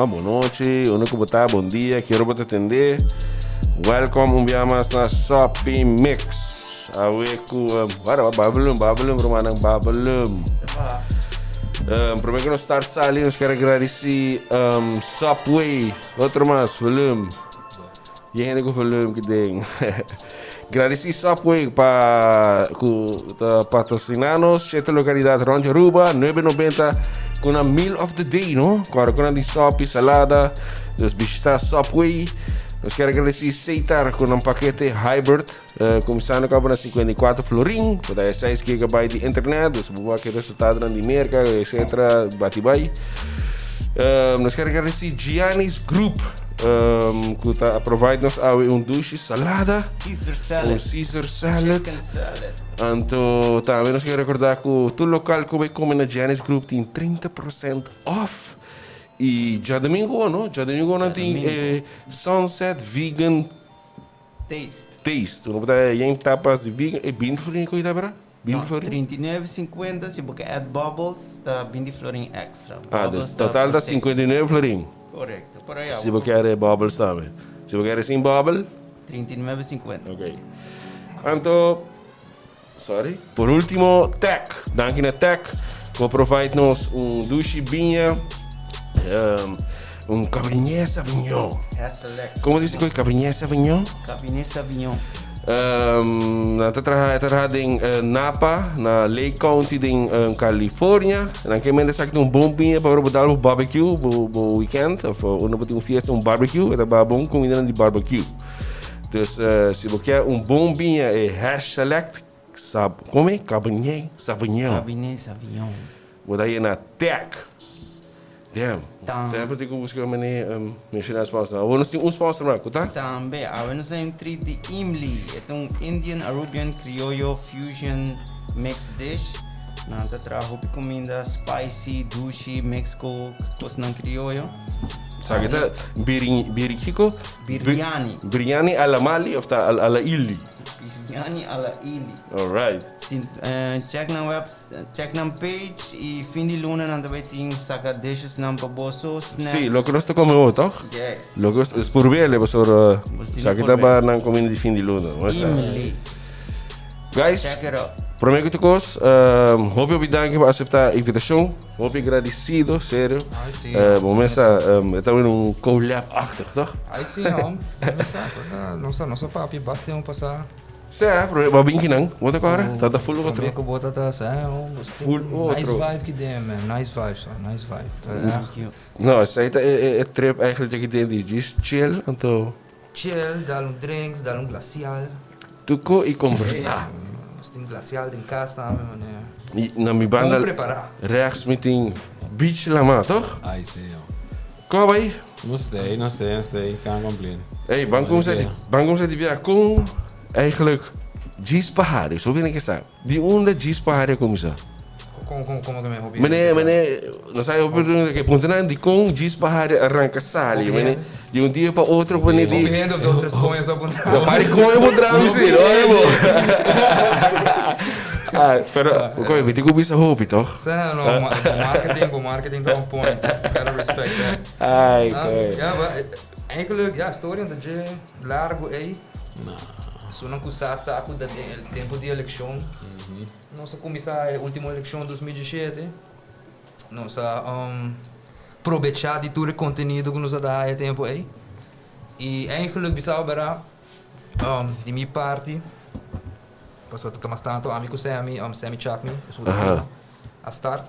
boa noite, bom dia, quero te atender. Welcome mais na Shopping Mix. Aweku, babelum, romanang babelum. Primeiro que nós start sali, nós queremos agradecer Subway, outro mais, volume. E ainda com volume que tem. Agradecer Subway para patrocinar-nos, esta localidade Rancho Aruba, 990 com a meal of the day, não? Agora com a de sopa, salada, dos visitar Subway. Nós queremos agradecer Seitar com um paquete hybrid, começando com a 54 florin, para 6 GB de internet, dus boa que resultado de merca, etc. Batibai. Nós queremos agradecer Gianni's Group, que está provide-nos douche salada, Caesar salad. Então, também nós queremos recordar que o local que vai comer na Gianni's Group tem 30% off. E já domingo, não? Já domingo não tem Sunset Vegan Taste. Tu não pode ir tapas de vegan. É 20 florin que eu para? 39,50 se você add bubbles, tá 20 florin extra. Dus total dá 59 florin. Correto. Por aí. Se você quer bubbles também. Se você quer sem bubble? 39,50. Ok. Então, por último, Tech. Dank na Tech. Que provide-nos douche binha. Cabernet Sauvignon. Como diz que Cabernet Sauvignon? Cabernet Sauvignon. Nata em Napa, na Lake County em Califórnia. Naquele momento sa kita bom pinha para botar o barbecue o weekend, ou não botar fiesta barbecue, era bom comida de barbecue. Dus se você quer bom pinha é hash select, como é? Cabernet Sauvignon. Cabernet Sauvignon. Botar aí na Tech. Damn. Sempre tem que buscar mencionar sponsor. Ou nós temos sponsor lá, tá? Também, nós temos de Imli. É Indian Arabian Criollo Fusion Mix Dish. Nós trazemos comida spicy, douche, Mexico, coisa criollo. Sabe que tá birikiko? Biryani ala Mali ou ala Ili? Biryani ala Ili. Alright. Check na page e fim de luna nós também temos saca dishes na paboso, snacks. Sim, logo nós estamos comendo, tá? Yes. Logo por ver, le pastor. Sabe que tá para não comer de fim de luna. Guys, check it out. Prometo que cos, hoop je bedanken voor acceptar a invitação. Hoop je agradecido, sério. Ai sim. Momento estamos collab-achtig, toch? Ai sim, nossa papi, basta um passar. Sim, maar ben je nang? Wat agora? Tá full outro. Como bota tá, Full outro. Nice vibe que tem, man. Nice vibe. Thank you. Não, isso aí é trip eigenlijk dat je denkt, just chill, então. Chill, dar drinks, dar glacial. Tuco e conversar. Tem glacial em casa também, mano. E na minha banda rechts met een beach lama, toch? Ai sim. Kom aí. Não stay. Kan complain. Hey, bangkom ze die weer kom. Eigenlijk Gis Pahari, zo vind ik het. Die onder Gis Pahari komen ze. Como que me hobby? Meneer, nós aí oportunidade que pontenan de com Gis Pahari arranca sali, meneer. De dia para outro meneer die. Correndo de outras coisas apontar. Eu pare com eu vou drama sim, olha bom. Pero kau weet ik bisa hobby toch? Marketing on point. Gotta respect that. Ja, maar eigenlijk story aan de largo aí. Se não começar saco da tempo de eleição, nós começar a última eleição de 2017, nós aproveitar de todo o conteúdo que nos dá a tempo aí. E eigenlijk bisa bara de minha parte, passou que mais tanto amigo Sammy Chakmi, a start.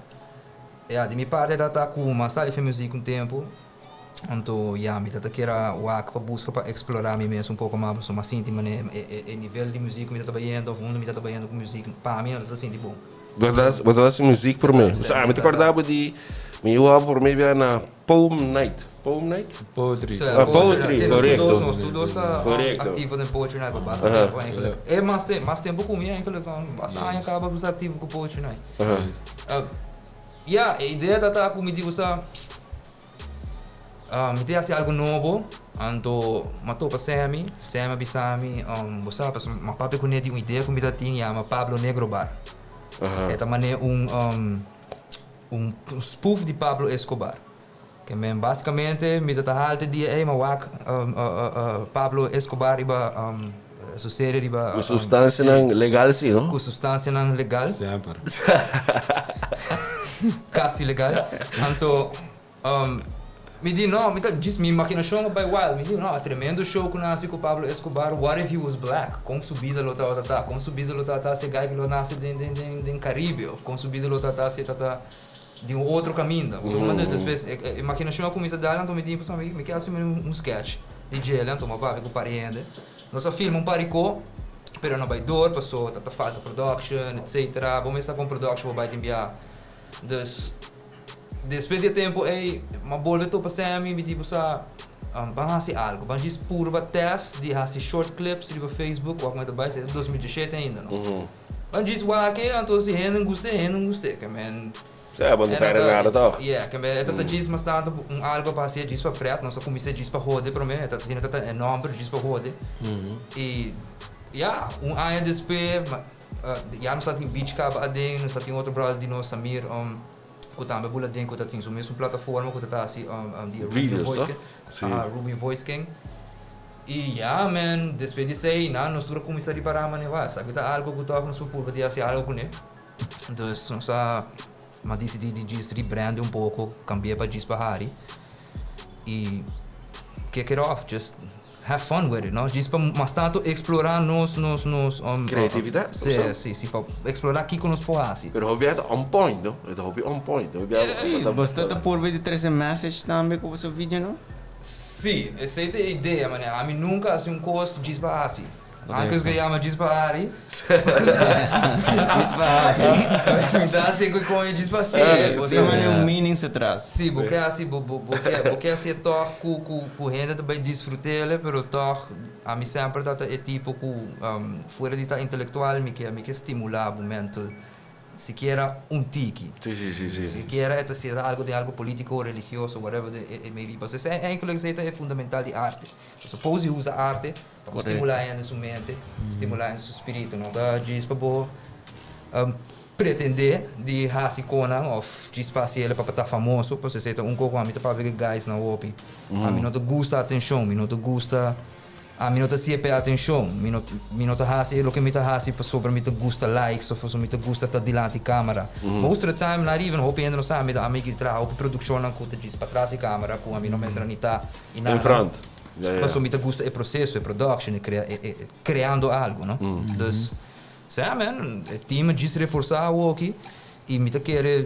De minha parte da tá com uma sala de música um tempo. Então, me tata queira para buscar para explorar mim mesmo pouco mais, só mais íntimo, né? Nível de música me tá trabalhando, fundo me tá trabalhando com música, para mim tá assim de bom. Wat is muziek voor mij? Me te acordava de meu voor mij weer na Poem Night. Poetry. Poetry, correcto. Nós todos está ativo em Poetry Night, basta tempo eigenlijk. É mais tempo comigo eigenlijk, basta aí acaba de ativo com Poetry Night. A ideia tá comigo você me tem assim algo novo, então matou para Sammy bisami, você sabe, mas papi com ele uma ideia que me tinha, mas Pablo Negro Bar. É também um spoof de Pablo Escobar. Que men basicamente me dat halte die maar wak Pablo Escobar iba su serie iba Com substância não legal sim, não? com substância não legal, Sempre. quase legal. Então, me di não, me diz minha imaginação by wild, me di não, tremendo show com nasce com Pablo Escobar. What if he was black? Com subida lo tá, com subida lo tá se gai que lo nasce den Caribe, ou com subida lo tá se tá de outro caminho. Mas depois imaginação começa a dar, então me di para me quer assumir sketch de gel, então uma papo com parente. Nossa filme paricou, pero não vai dor, passou, tá falta production, etc. Vamos começar com production, vai enviar. Dus depois de tempo, uma bola de topa Sammy, me digo sa, vamos fazer algo, vamos dizer puro teste, de fazer short clips de Facebook, ou como é vai ser 2017 ainda, não? Vamos dizer que então se não gostei, que man. É, bom, não perde nada, tá? Yeah, que man, tá diz mas tanto algo para ser diz para preto, nossa comissão diz para roder para mim, tá sendo tá enorme diz para roder. E ano depois, já não está em beach cava adem, não está em outro brother de nós Samir, que também bula dentro que tá tem mesmo plataforma que tá assim de Ruby Voice King, Ruby Voice King. E man, depois disso aí, nós estamos começando a parar mas vai, sabe tá algo que toca no seu público de assim algo né. Então, só mas decidi de rebrand pouco, cambiar para Harry e kick it off, just have fun with it, no? Just para mas tanto explorar nos criatividade. Sim, para explorar aqui que nos pode. Pero hobby é on point, não? É hobby on point. Sim, você tá por ver de 13 messages também com o seu vídeo, não? Sim, essa é a ideia, mano. A mim nunca assim um curso de assim. Anche che chiama Gispari. Gispari. Então, assim, com Gispari. Você tem meaning se traz. Sim, porque assim, toque com gente também desfrutar, mas toque, a mim sempre é tipo, fora de estar intelectual, me quer estimular o momento. Se quer tiki. Sim. Se quer ser algo político, religioso, whatever it may be. Mas é aquilo que é fundamental de arte. Suppose usa arte para estimular a sua mente, estimular o seu espírito. Não dá diz para pretender de raça Conan ou de espacial para estar famoso, para você ser pouco a mim para ver guys na OP. A mim não te gusta atenção, a mim não te gusta. A mim não te siempre atenção, a mim não te hace o que me te hace para sobre me te gusta likes ou me te gusta estar diante da câmera. Most of the time, not even hope ainda não sabe, a mim que trabalha a produção não conta disso para trás da câmera, com a mim não pensa nem tá em front. Mas me te gusta o processo, a production, criando algo, não? Então, man, o time diz reforçar o aqui e me te quer,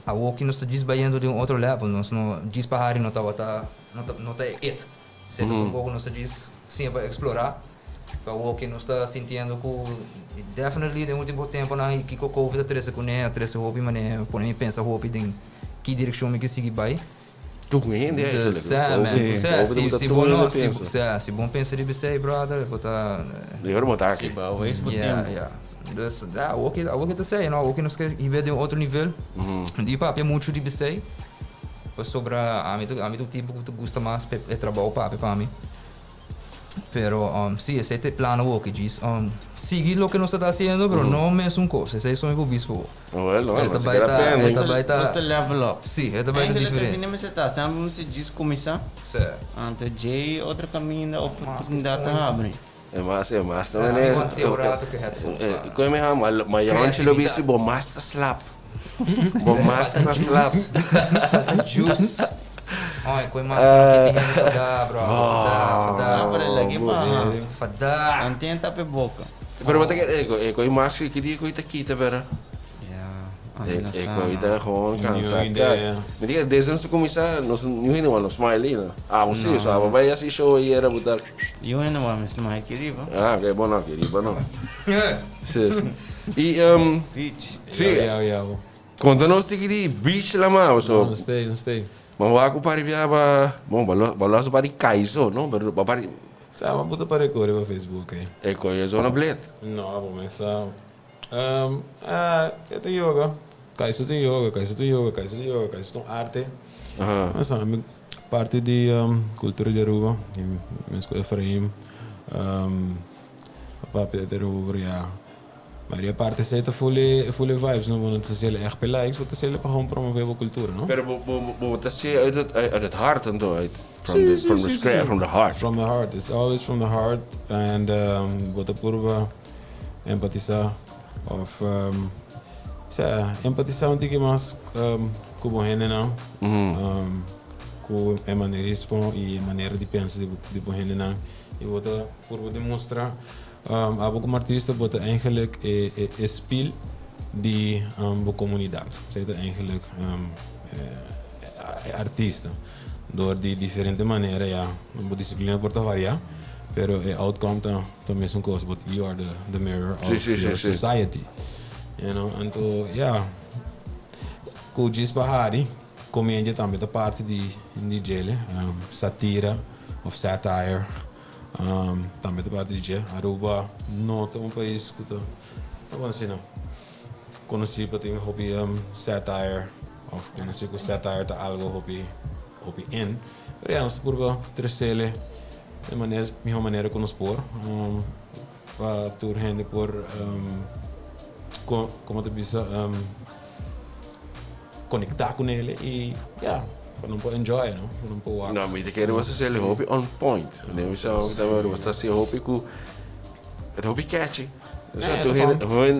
a walkie não está desbaiando de outro level, não diz para Harry não tá it. Se um pouco não se diz sim para explorar, para o que não está sentindo que definitely no último tempo na que com COVID 13 com né 13 hobby mas por mim pensa hobby em que direção me que seguir vai. Tu conhece se bom pensa de você brother botar eu vou botar aqui dus o que tá sei não o que nós quer ir de outro nível de papo é muito de você para sobre a mim do tipo que gosta mais é trabalho para mim pero sim esse é plano que diz seguir o que nós está fazendo pero não mesmo coisa esse é só o bispo well esta vai tá level up sim esta vai tá diferente assim não se tá sempre se diz começar ante Jay outro caminho da oportunidade tá abre é massa não é teorato que é como é mas antes lo visto bom master slap bom master slap juice ai coi massa que tem fada bro fada para lagi pa fada antien tá pe boca pero mata que coi massa que dia coi tá quita vera coi tá gewoon cansado me diga desde antes de começar nós não ainda vamos smile né você sabe vai assim show aí era botar eu ainda vamos smile querido que bom não querido não sim e beach Jau. conta-nos de beach lá mas Não sei. Mas aku pari viaba, bom, balas pari kaiso, no, baru pari. Sama puta para correr no Facebook aí. Eko ya zona bled. Não, vou começar. Eu tenho yoga. Kaiso tem arte. Mas a parte de cultura de Aruba, minha escola Efraim, a papi de Aruba, Maar die aparte zitten full vibes, no? Want het is echt likes, wat is gewoon promoveren cultuur, no? Pero dat zie je uit het hart en zo uit. From the heart. From the heart. It's always from the heart. And wat de purva empathiza of empathiza un tiki mas kubo hende na. Com a maneirismo e a maneira de pensar de bohende na. E wat de purva demonstra. Abo como artista bota eigenlijk speel die de comunidade. Zij eigenlijk artiesten. Door die differente maneren, ja, de discipline wordt variar, pero el outcome también son cosas, but you are the mirror of your society. You know, and to, ja, kujis bahari, comédia também da parte de gele, satira of satire, também da parte de gele. Aruba, nota país que tá, não sei não, conheci para ter hobby satire, of conheci com satire tá algo hobby in. Pero ja, nos purba tresele de minha maneira com nos por para tour gente por como te bisa conectar com ele e ja, para não pôr enjoy, não? Para não pôr walk. Nou, maar de was dus hele hobby on point. Nee, we zouden dat was dat hobby het hobby catchy. Dus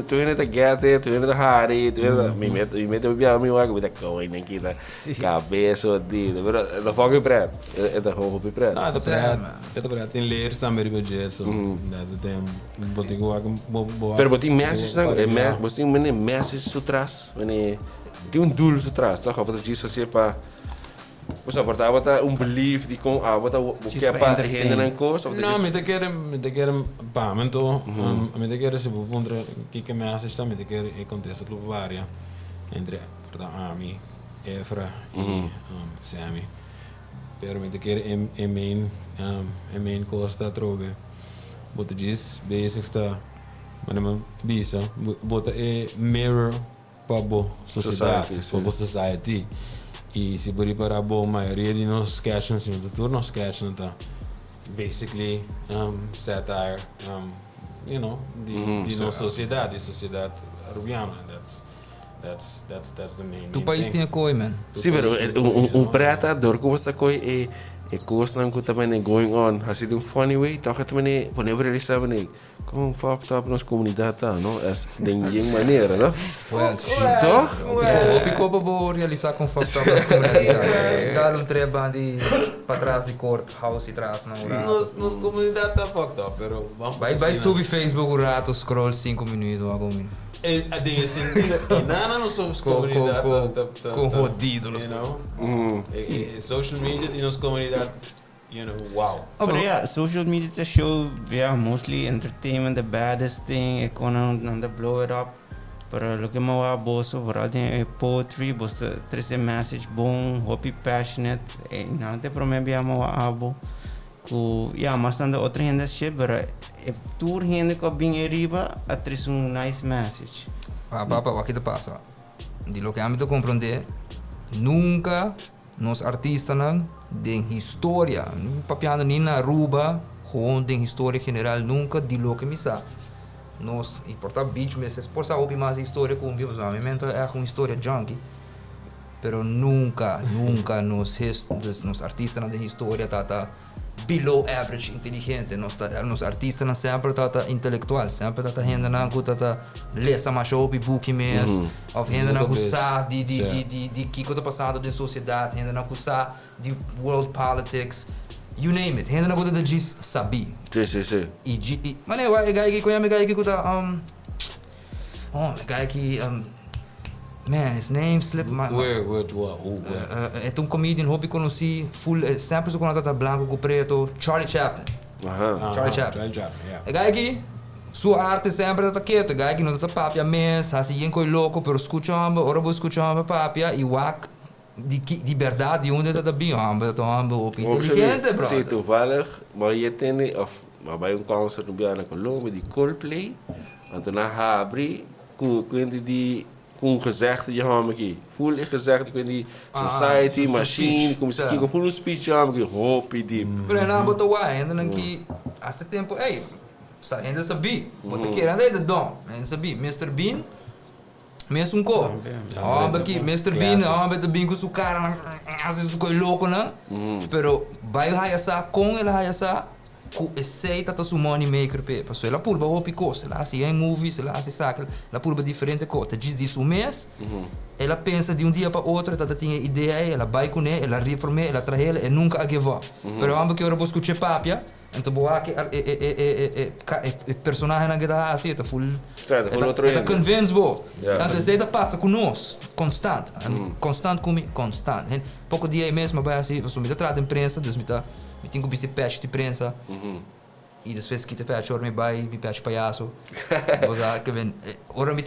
toen het de gate, toen het de hari, toen het me met de biar me wago met de coin en kita cabeça de, pero dat vang pret. Het gewoon hobby pret. Nou, dat pret in leer staan bij de budget, so dat is het wat ik wago. Pero botin message dan, botin message sutras, wanneer die doel sutras, toch? Of dat je zo sepa. Pues aportava belief die kon avota o que pa renda na coisa. Não, me te querem pamento, me te querem se pondre que me assista, me te querem e contesta pro varia entre Ami, Efra e Sammy. Pero me te querem main costa trove. Bota diz basic está, mas não bisa, bota mirror para bo society. E se por para a boa maioria de nós sketches, tudo nós sketches tá basically satire, you know, de nossa sociedade rubiana. That's the main. Tu país tem coi, man. Sim, pero prata door ko sa koi course nang ko também going on. Has it funny way? Toch het também whenever ele sabe nem como fucked up nos comunidade tá, não? É de maneira, não? Toch? O pico para realizar com fucked up nas comunidades. Dar treba de para trás de courthouse e trás na hora. Nos comunidade tá fucked up, pero vai subir Facebook o rato scroll 5 minutos algo min. A dingen sentido e nada nós somos comunidade com rodido nos social media e nos comunidade, you know, wow. But yeah, social media is a show, yeah, mostly entertainment, the baddest thing, on the blow it up. Pero lo que me va a boso, vooral de poetry, bosta trece message bom, hobby passionate, nada te promete me va a abo. Ku ja, mas dan de outra gente shit, but if tour gente ko bing eriba, atris nice message. Papa, o que te passa? De lo que a mim te compreender, nunca nos artistas não den história, papiando nem na Aruba, gewoon den história general, nunca de lo que me sa. Nos importa beach meses, por sa opi mais história com viu, a mim é uma história junkie. Pero nunca nos artistas na de história tá below average inteligente, nos artistas não sempre tá intelectual, sempre tá gente não tá lesa mais opi book mes, of gente não cusa de que tá passando da sociedade, gente não cusa de world politics, you name it, gente não pode dizer saber. Sim. E mas é gai que conhece gai que tá gai que man, his name slipped my mind. Where? É um comedian, hobby conheci, full, sempre se conhece branco com preto, Charlie Chaplin. Charlie Chaplin, yeah. É gai que sua arte sempre tá quieto, gai que não tá papia mes, assim coi louco, pero escuchando, ora vou escuchando papia e wak de verdade onde tá bem, tá inteligente, bro. Sim, toevallig, maar je tem of maar bij een concert na Colômbia de Coldplay, en toen abri com um gezegde je gaan met voel ik gezegd ik die society machine como se que full speech já me hope die pero não botou aí ainda não que há tempo ei Sa gente sabe. Bota que anda de dom. Gente sabe. Mr. Bean. Mesmo ko. Baki Mr. Bean, Mr. Bean com su cara, assim su coi louco, né? Pero vai haya sa com ela haya sa ku aceita ta su money maker pe. Passo ela purba o picos, ela assim em movies, ela assim saca, ela purba diferente coisa. Diz disso um mês. Ela pensa de um dia para outro, ela tinha ideia, ela vai com ela, ela reforma, ela traz ela e nunca a give up. Pero amba que eu vou escutar papia. Então boa que personagem na guitarra assim, tá full. Tá convince bo. Então você tá passa conosco, constante, constante comigo, constante. Pouco dia mesmo vai assim, eu me trata de imprensa, dus me tenho que patch de imprensa. E depois que te patch, ora me vai, me patch palhaço. Boa que vem, ora me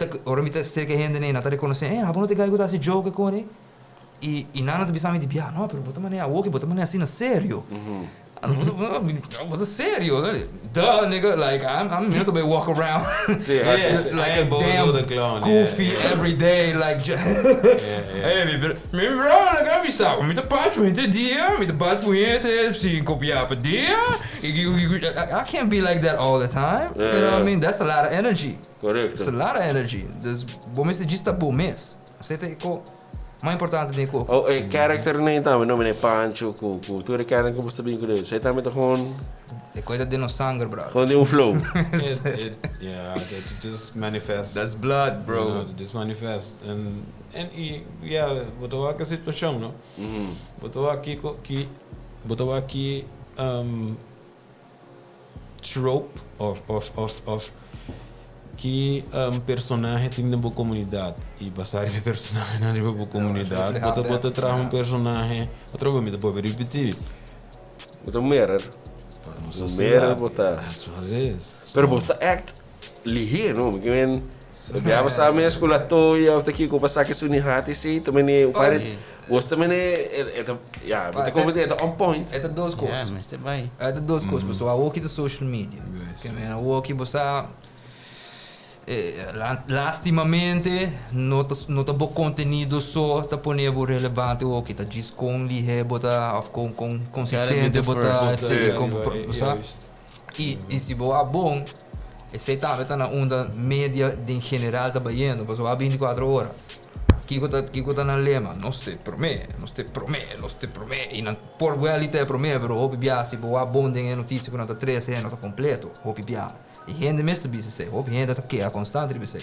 tá cerca gente nem, não tá reconhecendo, não te ganho esse jogo com ele. E nada de pensar me de não, pero bota maneira, bota maneira assim na sério. But sério, duh, nigga, like I'm meant to be walk around like a damn goofy every day, like hey, me bro, like we saw me the patch with the deer, me the bad point, see copiar per deer. I can't be like that all the time. You know what I mean? That's a lot of energy. Correct. It's a lot of energy. Dus bom is de gista bom mes. Você ko mais importante denk ik. Oh, character na yun tama, no, may Pancho, Kuku. Tuwari character ko basta sabihin ko din. Sa'yo tama ito kung... Coisa de no sangue, bro. Kung di yung flow. Yeah, that just manifests. That's blood, bro. You know, just manifest. And yeah, botawa ka sitwasyon, no? Botawa ki trope of que personagem tem na boa comunidade e passar o personagem na boa comunidade bota traz personagem outra vez me pode repetir Bota mirror bota pero bota act lihi no mungkin biar sa amin escola toya o aqui com passar que suni hati si também o pare gosta também yeah bota como é on point é de duas coisas mas te vai é de duas coisas pessoal o que da social media que é o que você lastimamente não tá bom conteúdo só tá ponível relevante ou que tá diz com lihe bota com consistente bota e se boa bom esse tá na onda média em geral tá baiano mas há 24 horas que tá na lema não te promete e não por realidade promete pero o bibia se boa bom tem notícia quando tá 13 anos tá completo o bibia e gente mesmo bisa se o gente tá que a constante bisa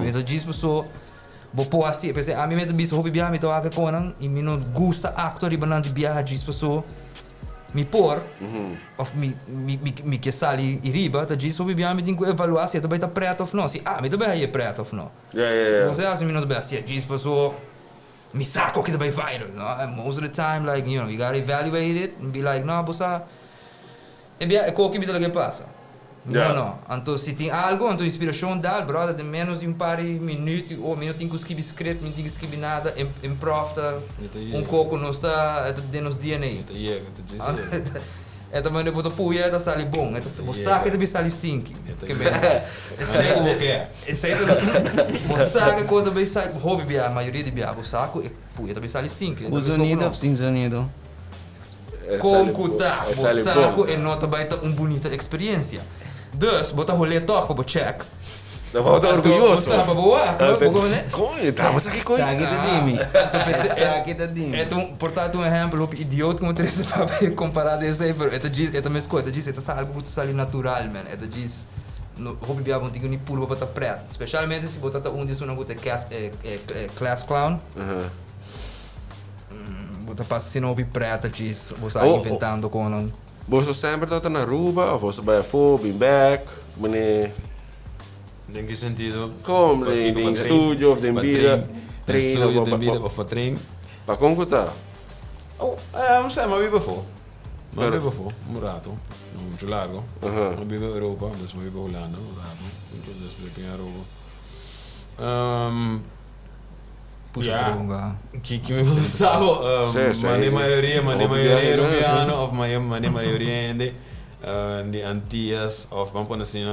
então diz pessoa vou pôr assim pensei a mim mesmo bisa o bibia me toca com não e me não gosta actor e banana de viajar diz pessoa me pôr of me que sali e riba tá diz o bibia me tem que evaluar se tá bem tá preto ou não se me tá bem preto ou não se você assim me não tá bem assim diz pessoa me saco que tá bem viral most of the time like you know you gotta evaluate it and be like no bossa é bem qual que me dá que passa não. Então se tem algo, então inspiração dá, brother, de menos de par de minutos ou minuto tem que escrever script, não tem que escrever nada, improv coco não está de nos DNA. É também de botar puia, tá sali bom, é o saco de sali stink. Que bem. Esse aí o saco quando bem sai, hobby bia, a maioria de bia, o saco é puia, também sali stink. O sonido, sem sonido. Como tá, o saco é nota baita bonita experiência. Dus, bota rolê toca, bota check. Tá volta orgulhoso. Sabe boa, né? Tá, mas aqui coisa. Saque da dimi. Então, portanto, um exemplo, idiota como três para comparar desse aí, pero esta diz, esta mesma coisa, diz, esta sabe algo muito sali natural, man. Esta diz, no hobby bia bom tinha ni puro para preto, especialmente se botar um disso não botar class clown. Botar passa se não hobby preto diz, você inventando com não. Você sempre tá na Aruba, ou você vai for, bem back, mane. Em que sentido? Como em estúdio, em vida, treino, ou para treino. Para como tá? Não sei, mas vivo for. Mas vivo for, rato, muito largo. Eu vivo na Europa, mas eu vivo na Holanda, rato. Então, eu vivo na Europa. Que me gustava, mane maioria europeano, ou mane maioria de Antillas, ou vamos por assim,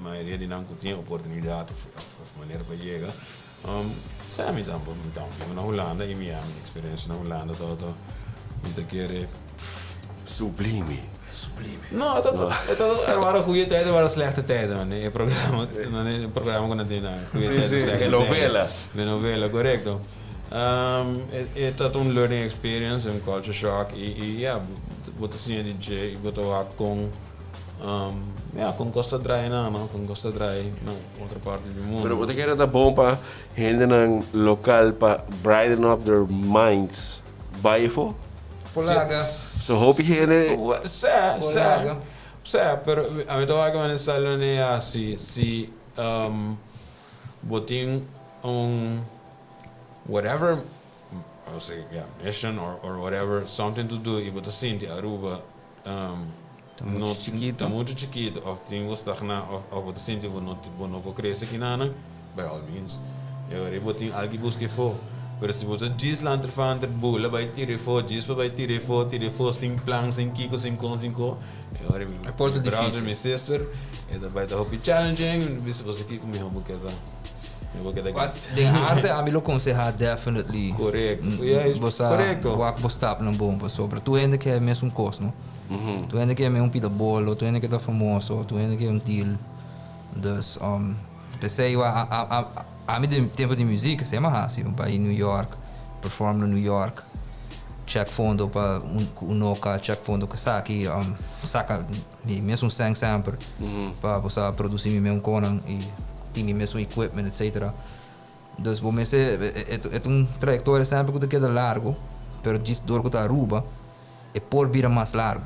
maioria de não tinha oportunidade, of maneira para chegar. Sabe me tampo, na Holanda e minha experiência na Holanda todo, me te querer sublime. Sublime. No, er waren goede tijden, er waren slechte tijden. Man. Het programma kon het niet naar. Goede tijden, slechte de novela. De novela, correcto. Het had een learning experience, een culture shock. Ja, wat is niet DJ, wat we kon. Ja, con costa draaien na, no? Con costa draaien na outra parte do mundo. Pero você quer dar bom para gente nang local para brighten up their minds. Baifo? Polaga. So hoop je gente. Pero a mí todavía me sale una si botín whatever, I would say, yeah, mission or whatever, something to do, y botar assim, Aruba, muito chiquito. Muito chiquito, of tem gostar of botar assim, não vou crescer aqui nada, by all means. E agora botín alguém busca for. Pero se botar 10 lanter van der boel, bij tiren voor, 10 bij tiren voor, 5 planks, 5 kiko, 5 kon, 5 ko. E agora porta brother, difícil. minha sister, e daarbij de hobby challenging, wist você aqui comigo um bocado. De arte a mim lo aconselha definitely. Correcto. Correcto. Wak bostap ng bomba sobre. Tu ainda que é mesmo costo. Tu ainda que é mesmo pida bolo, tu ainda que tá famoso, tu ainda que é deal. Dus pensei a mim de tempo de música, sei mais assim, para ir New York, perform no New York. Check fundo para unoka, check fundo que aqui, saca mesmo sang sample para você produzir mesmo conan e tem mesmo equipment, etc. Dus bom, é um trajetória sempre que queda largo, pero diz dor que tá Aruba é por vir mais largo.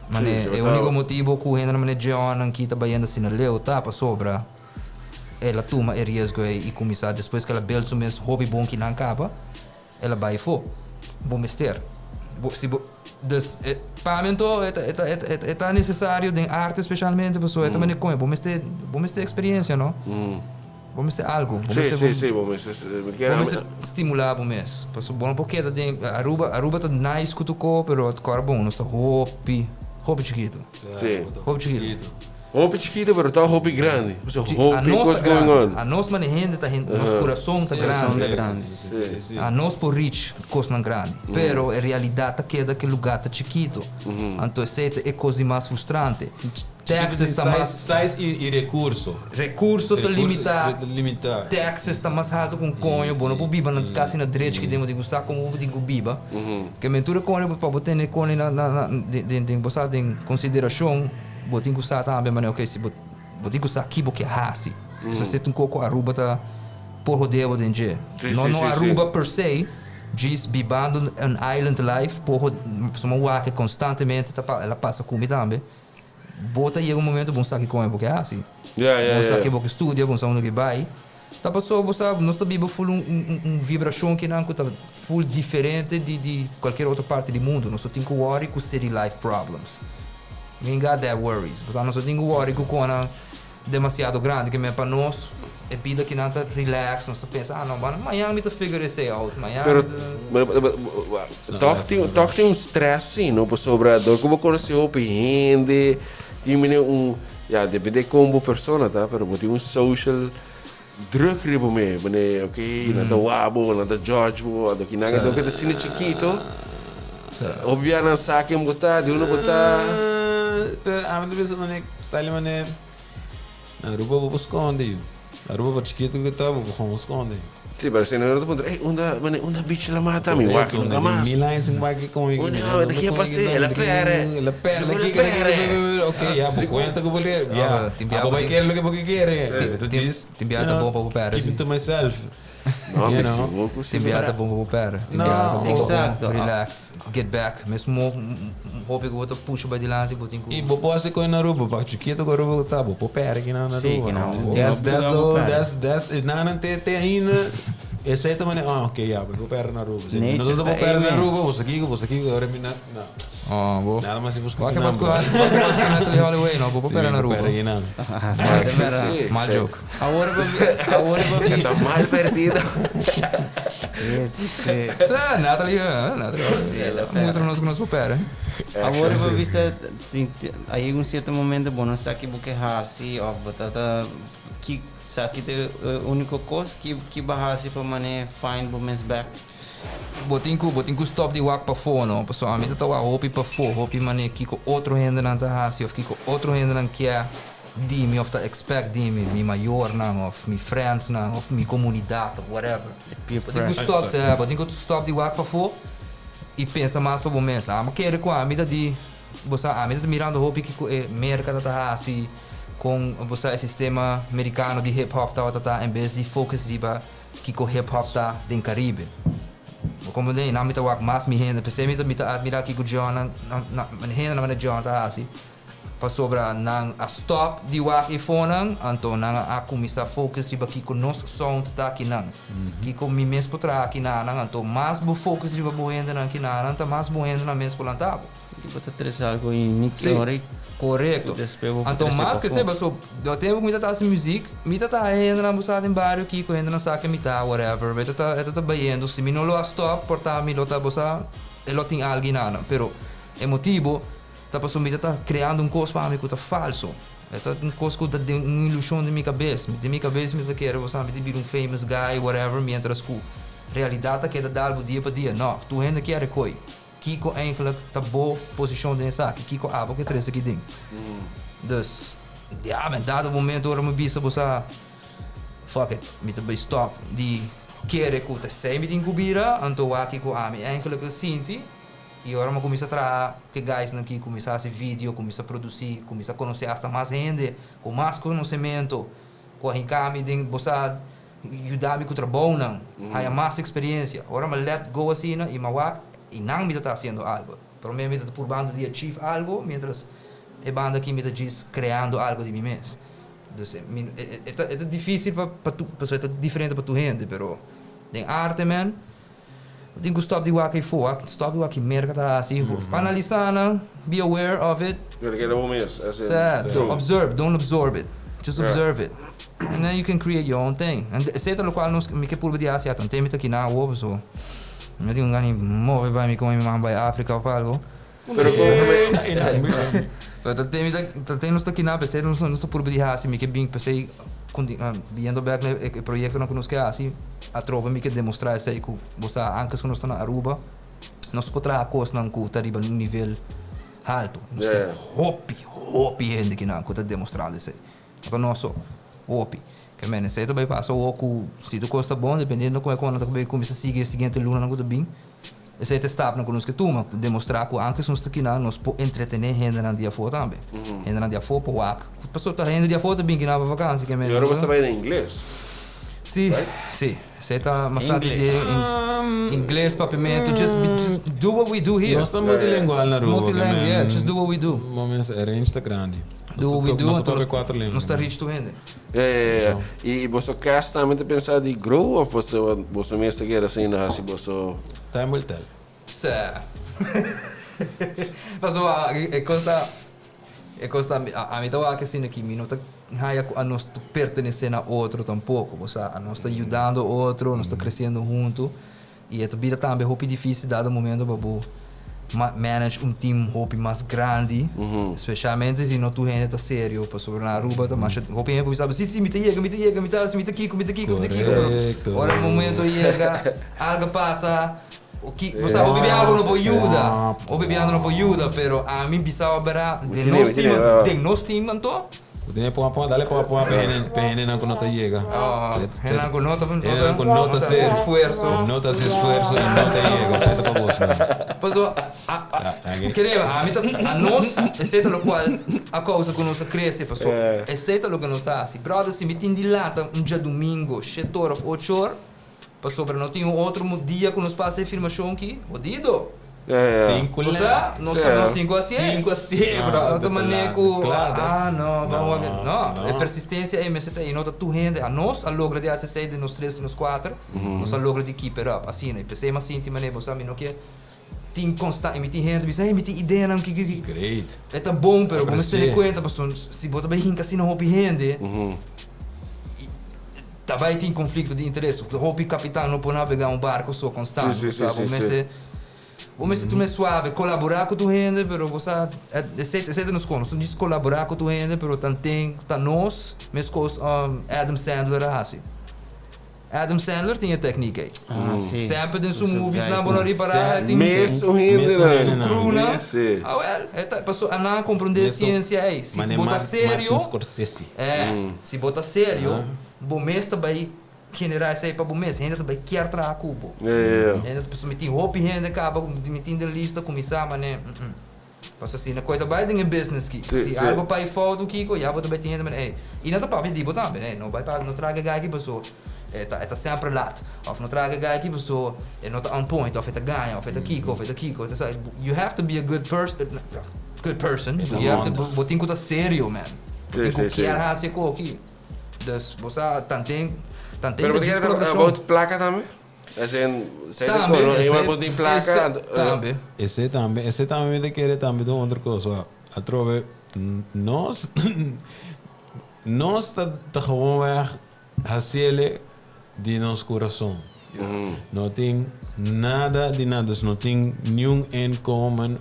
Mas é o único motivo que o gente não John que tá baiando assim na leu tá para sobra. Ela toma o risco e começar depois que ela build o mesmo hobby bom que não acaba, ela vai for. Bom mister. Dus para mim é necessário de arte especialmente para pessoa também com bom mister experiência, não? Bom mister algo. Sim, bom mister estimular bom mes. Passo bom porque Aruba tá nice que tu co, pero agora bom, nós tá hobby chiquito. Sim. Hobby chiquito. Hobby chiquito, pero tá hobby grande. So hobby coisa going on. A nós mas gente tá nosso coração tá grande. A nós por rich coisa grande, pero a realidade queda que lugar tá chiquito. Então é coisa mais frustrante. Taxes tá mais size e recurso. Recurso tá limitado. Taxes tá mais alto com conho, bom, não biba na casa na direita que demos de gostar como de biba. Que mentura conho para botar ne conho na de botar em consideração. Botin ku sa também, mas ok, se botin ku sa aqui porque hasi. Se você tem coco Aruba tá por rodeio de nje. Não Aruba per se, diz bibando an island life por uma waka constantemente ela passa comida também. Bota aí um momento bom saque com porque hasi. Bom saque porque estudia, bom sabe onde que vai. Tá passou, você sabe, nós tá biba full vibração que não tá full diferente de qualquer outra parte do mundo. Nós só tem que worry com city life problems. We ain't got that worries. Porque nós temos worry com cona demasiado grande que para nós é vida que não tá relax, nós tá pensando, não, amanhã me tá figure isso out, amanhã. Toch tem stress sim, não por sobrador, como conhecer o gente, tem depende como persona, tá? Pero tem social druk ribo me, ok, nada wabo, nada judge bo, ado que nada do que cine chiquito. Obviamente saque botar, de uno botar. A mim deve ser style mané. Aruba vou esconder. Aruba vou chiquito que tá, vou esconder. Sim, mas se não é ponto, onda bicho la mata mi, wa que nunca mais. Milães um bagulho com ele. Não, daqui a passei, ela pere. Ok, já, vou contar que vou ler. Já, vou vai querer o que quer. Tu diz, tem piada bom para o pera. Keep it to myself. Não, tem piada bom para o pera. Tem piada bom. Relax, get back. Mesmo hobby que eu vou puxar para diante, vou ter que. E vou posso com na Aruba, para chiquito com Aruba tá, vou pera aqui na Aruba. That's não tem ainda. Esse aí também ok, já, vou pera na Aruba. Não vou pera na Aruba, vou aqui, agora me vou. Nada mais se buscar. Vai que mais coisa, Natalie Holloway, não, vou pera na Aruba. Pera aqui não. Mal joke. Agora vou está mal perdido. Natalie, mostra-nos que nós vou pera. Agora vou ver se aí um certo momento bom, não sei que porque hasi ou batata que sabe que o único coisa que barrasi para mané find women's back. botinho stop die wak pa fo, no? Paso a mí tata wa hopi pa fo, hopi mane kiko outro hende nan ta hasi, of kiko outro hende nan kia dimi, of ta expect dimi, mi maior nang, of mi friends nang, of mi comunidade, whatever. Botinho stop die wak pa fo, e pensa mais para o momento. Ah, mas quero que a mim de você a mim de mirando hopi que mercado tá assim com você o sistema americano de hip hop tá em vez de focus riba que com hip hop tá do Caribe. Como nem na mita wak mais me renda, pensei mita admirar que o John na renda na John tá assim. Para sobra nang a stop di wak e fonang anto nang a kumisa focus riba kiko nos sound ta kinang kiko mi mes potra kinang anto mas bu focus riba buenda nang kinang anta mas buenda na mes polantabo Tipo, te traes algo em teoria. correto anto mas que seba so do tempo que me tá assim music me tá ainda na busada em bairro kiko ainda na saca me tá whatever me tá baiendo se me não lo stop portar me lo tá bosa elo tem alguém nana pero emotivo tá passando me tá criando coisa para mim que tá falso tá coisa que dá uma ilusão de minha cabeça me tá quero você me vir famous guy whatever mientras que realidade que dá algo dia para dia não tu ainda quer coi Kiko eigenlijk tá boa posição dessa aqui Kiko abo que traz aqui ding dus ja men dado momento ora me bisa você fuck it me tá stop de querer que tá sem me incubira anto aqui com a mim eigenlijk sinti e agora eu comecei a trazer que guys aqui começar a fazer vídeo, começar a produzir, começar a conhecer hasta mais gente, com mais conhecimento, com a rincame de você ajudar-me com o trabalho, há mais experiência. Agora eu let go assim e mawak e não me está fazendo algo. Para mim me está por banda de achieve algo, mientras a banda aqui me está criando algo de mim mesmo. Então é difícil para tu, pessoa é diferente para tu gente, pero tem arte man. Tem que stop die wak voor, stop die wak merk tá assim, analisar, be aware of it. Observe, don't absorb it, just observe it, and then you can create your own thing. And certo lo qual nos me que pulve de Ásia, tanto tem aqui na web so. Não tenho ganho move vai me como me vai África ou algo. Pero tem nos aqui na PC, nos pulve de Ásia, me que bem pensei viendo back el proyecto no conozco así a trova me que demonstrar essa aí que você antes que nós está na Aruba nós potrá coisa não que tá riba num nível alto nós tem hopi gente que não que tá demonstrando isso aí então nós só hopi que men esse também passa o que se tu costa bom dependendo como é quando também começa a seguir a seguinte luna não que tá bem esse aí está não conosco tu mas demonstrar que antes nós está aqui não nós pode entretener gente na dia fora também gente na dia fora para o pessoal tá gente dia fora bem que na vacância que men e agora você vai em inglês sim sim você está bastante em inglês papamento just do what we do here nós estamos multilingual na rua multilingual yeah just do what we do momentos a range está grande do what we do nós está reach to gente e você quer também pensar de grow ou você mesmo quer assim na se você tá muito tel costa a mim tá aqui assim aqui não tá a nós pertencer a outro tampouco você a nós está ajudando outro nós está crescendo junto e a vida também é muito difícil dado momento babu manage team mais grande especialmente se não tu gente está sério para sobre na Aruba tá mas hope é sabe sim me tá aqui ora o momento chega algo passa o que você o bebiano não pode ajudar o bebiano não pode ajudar pero a mim pensava para de nós team tanto Tem dale PN na con nota llega. Hena con nota con nota se esfuerzo. Nota se esfuerzo y nota llega, sai para vos. Paso quereva a nós, exceto lo qual a causa que nós cresce, paso. Exceto lo que nós está assim. Brother, se me tindi lata dia domingo, 7 horas, 8 horas. Paso para não tinha outro dia que nós passa a filmação aqui, odido. Nós estamos 5 a 100, bro. Não estamos nem com... não. É persistência, é MST. E nota tu rende. A nós, a logra de ACC, de nós 3 e nós 4, nós a logra de keep it up. Assim, né? Pensei mais assim, mas você sabe, não que... Tem constante, me tem rende, me tem ideia, não que... Great. É tão bom, pero como você tem conta, se você vai rincar assim, não hobby rende, também tem conflito de interesse. O hobby capitão não pode navegar barco só constante, sabe? Mas se tu me suave, colaborar com tu gente, pero você aceita nos conos, tu diz colaborar com tu gente, pero também tá nós, mas com Adam Sandler assim. Adam Sandler tinha técnica aí. Sim. Sempre tem suas Os movies guys na bola não. reparar, tem Mesmo Mesmo ainda, ainda. né? cruna. Sim. Ah, well, passou a não compreender ciência aí. Se Mas é botar sério, Martin Scorsese. se botar sério, bom mês também generar isso aí para bom mês, ainda também quer trazer a cubo. Ainda pessoa meter roupa e ainda acaba metendo lista começar, mas né. Mas assim, na coisa vai ter business aqui. Se algo para ir fora do Kiko, já vou também ter também. E não tá para pedir botar, não vai para não traga gai aqui pessoa. Tá sempre lá. Of não traga gai aqui pessoa, não tá on point, of tá ganha, of tá Kiko, you have to be a good person. You have to botar coisa sério, man. Botar que quer fazer com aqui. Dus você tem Pero porque about placa também? Assim, sei de cor, eu vou botar placa. Também. Esse também me quer também de outra coisa. A trove, nós tá gewoon weg haciele de nosso coração. Não tem nada de nada, não tem nenhum in common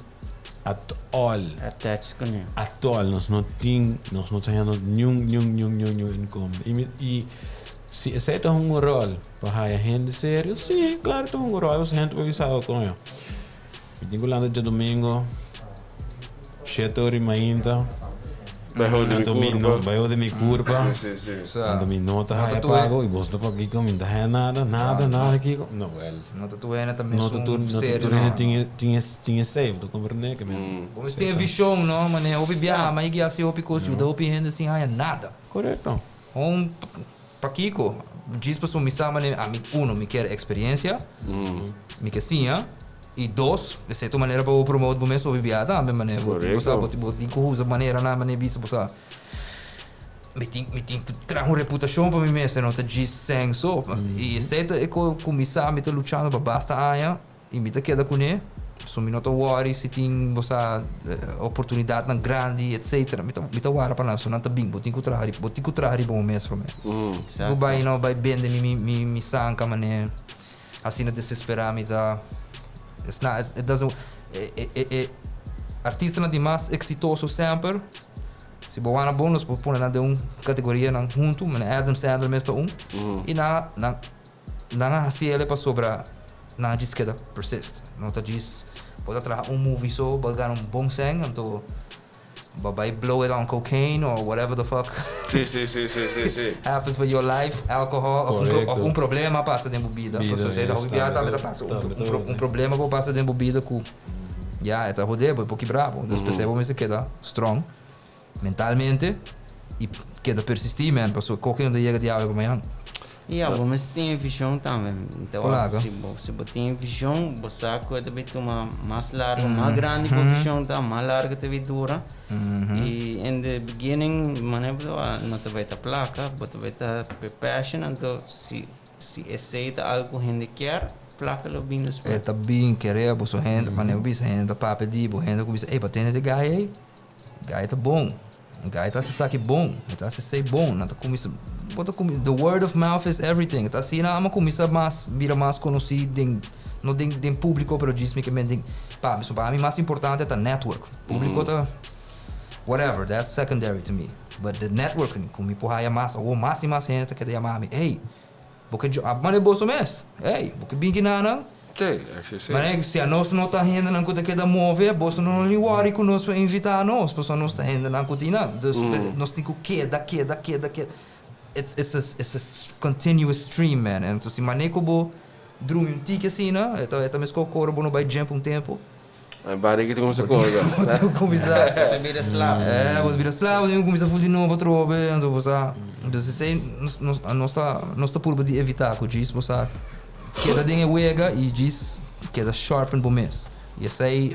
at all. Attached com ele. At all, nós não temos nenhum in common. E se esse é um rol para a gente sério, sim, claro que é um rol, a gente vai avisar com ele. Eu tenho lá de domingo, 7h30, bairro de minha curva, quando minha nota é pago e você não pode comer nada aqui. Não, well. Nota tu é também Nota tu tinha save, tu compreende que mesmo. Mas tem visão, não, mas é ouvir bem, mas que assim ouvir coisa, dá ouvir ainda assim, nada. Correto. Para Kiko, diz para me sabe, me quer experiência, me quer sim, e dois, de certa maneira para promover o mesmo bebê também, mané, vou usa maneira na mané bisa, você me tem criar uma reputação para mim mesmo, não te diz sem só, e certa é que começar me tá lutando para basta aia e me tá queda com ele. So me nota worry se tem você oportunidade na grande etc. Me tá worry para nós, so não tá bem, botin que trazer bom mês para mim. Não vai bem de me sanca mané. Assim não desesperar me tá. It doesn't. Artista não é mais exitoso sempre. Se boa na bônus, pode pôr na de categoria na junto, mas Adam Sandler mesmo e na assim ele para sobrar. Na diz que persist. Não tá diz pode trazer movie só, pode ganhar bom sangue, então vai blow it on cocaine or whatever the fuck. Sim. Happens with your life, alcohol, ou problema passa dentro bebida. Você problema passa dentro bebida com tá rodeado, pouco bravo. Então percebe como isso queda strong mentalmente e queda persistir, man, para qualquer um dia de algo amanhã. Mas tem visão também. Então, se você tem visão, você pode tomar mais larga, mais grande visão, mais larga também dura. E in the beginning, não te vai ter placa, você vai ter passion, então se aceita algo que você quer, placa lo bem nos pés. Tá bem querer, você gente, mas não bisa gente para pedir, gente começa, ei, batendo de gai aí, gai tá bom. Gai tá se saque bom, tá se sei bom, não tá começa. The word of mouth is everything. Tá assim, não começa mais, vira mais conhecido no den público, pero diz-me que para mim mais importante é o network. Público tá whatever, that's secondary to me. But the networking, como me porra massa, ou mais gente que chamar me, hey, porque mane bolso mes, hey, porque bem que nada. Sim, acho que sim. Mas se a nós não tá renda na coisa que dá mover, bolso não lhe worry com nós para invitar nós, porque nós tá renda na cotina. Nós tem que daqui. It's a continuous stream, man. Então se maneco bo drum um tique assim, né? Então mesmo que corro no vai jump tempo. Aí barriga tem como se corda. Vou começar. Você vira slap. Vou virar slap, eu começar a fazer de novo trobe, então você, então se sei nós tá por de evitar com isso, você queda dentro wega e diz queda sharpen bom mês. E sei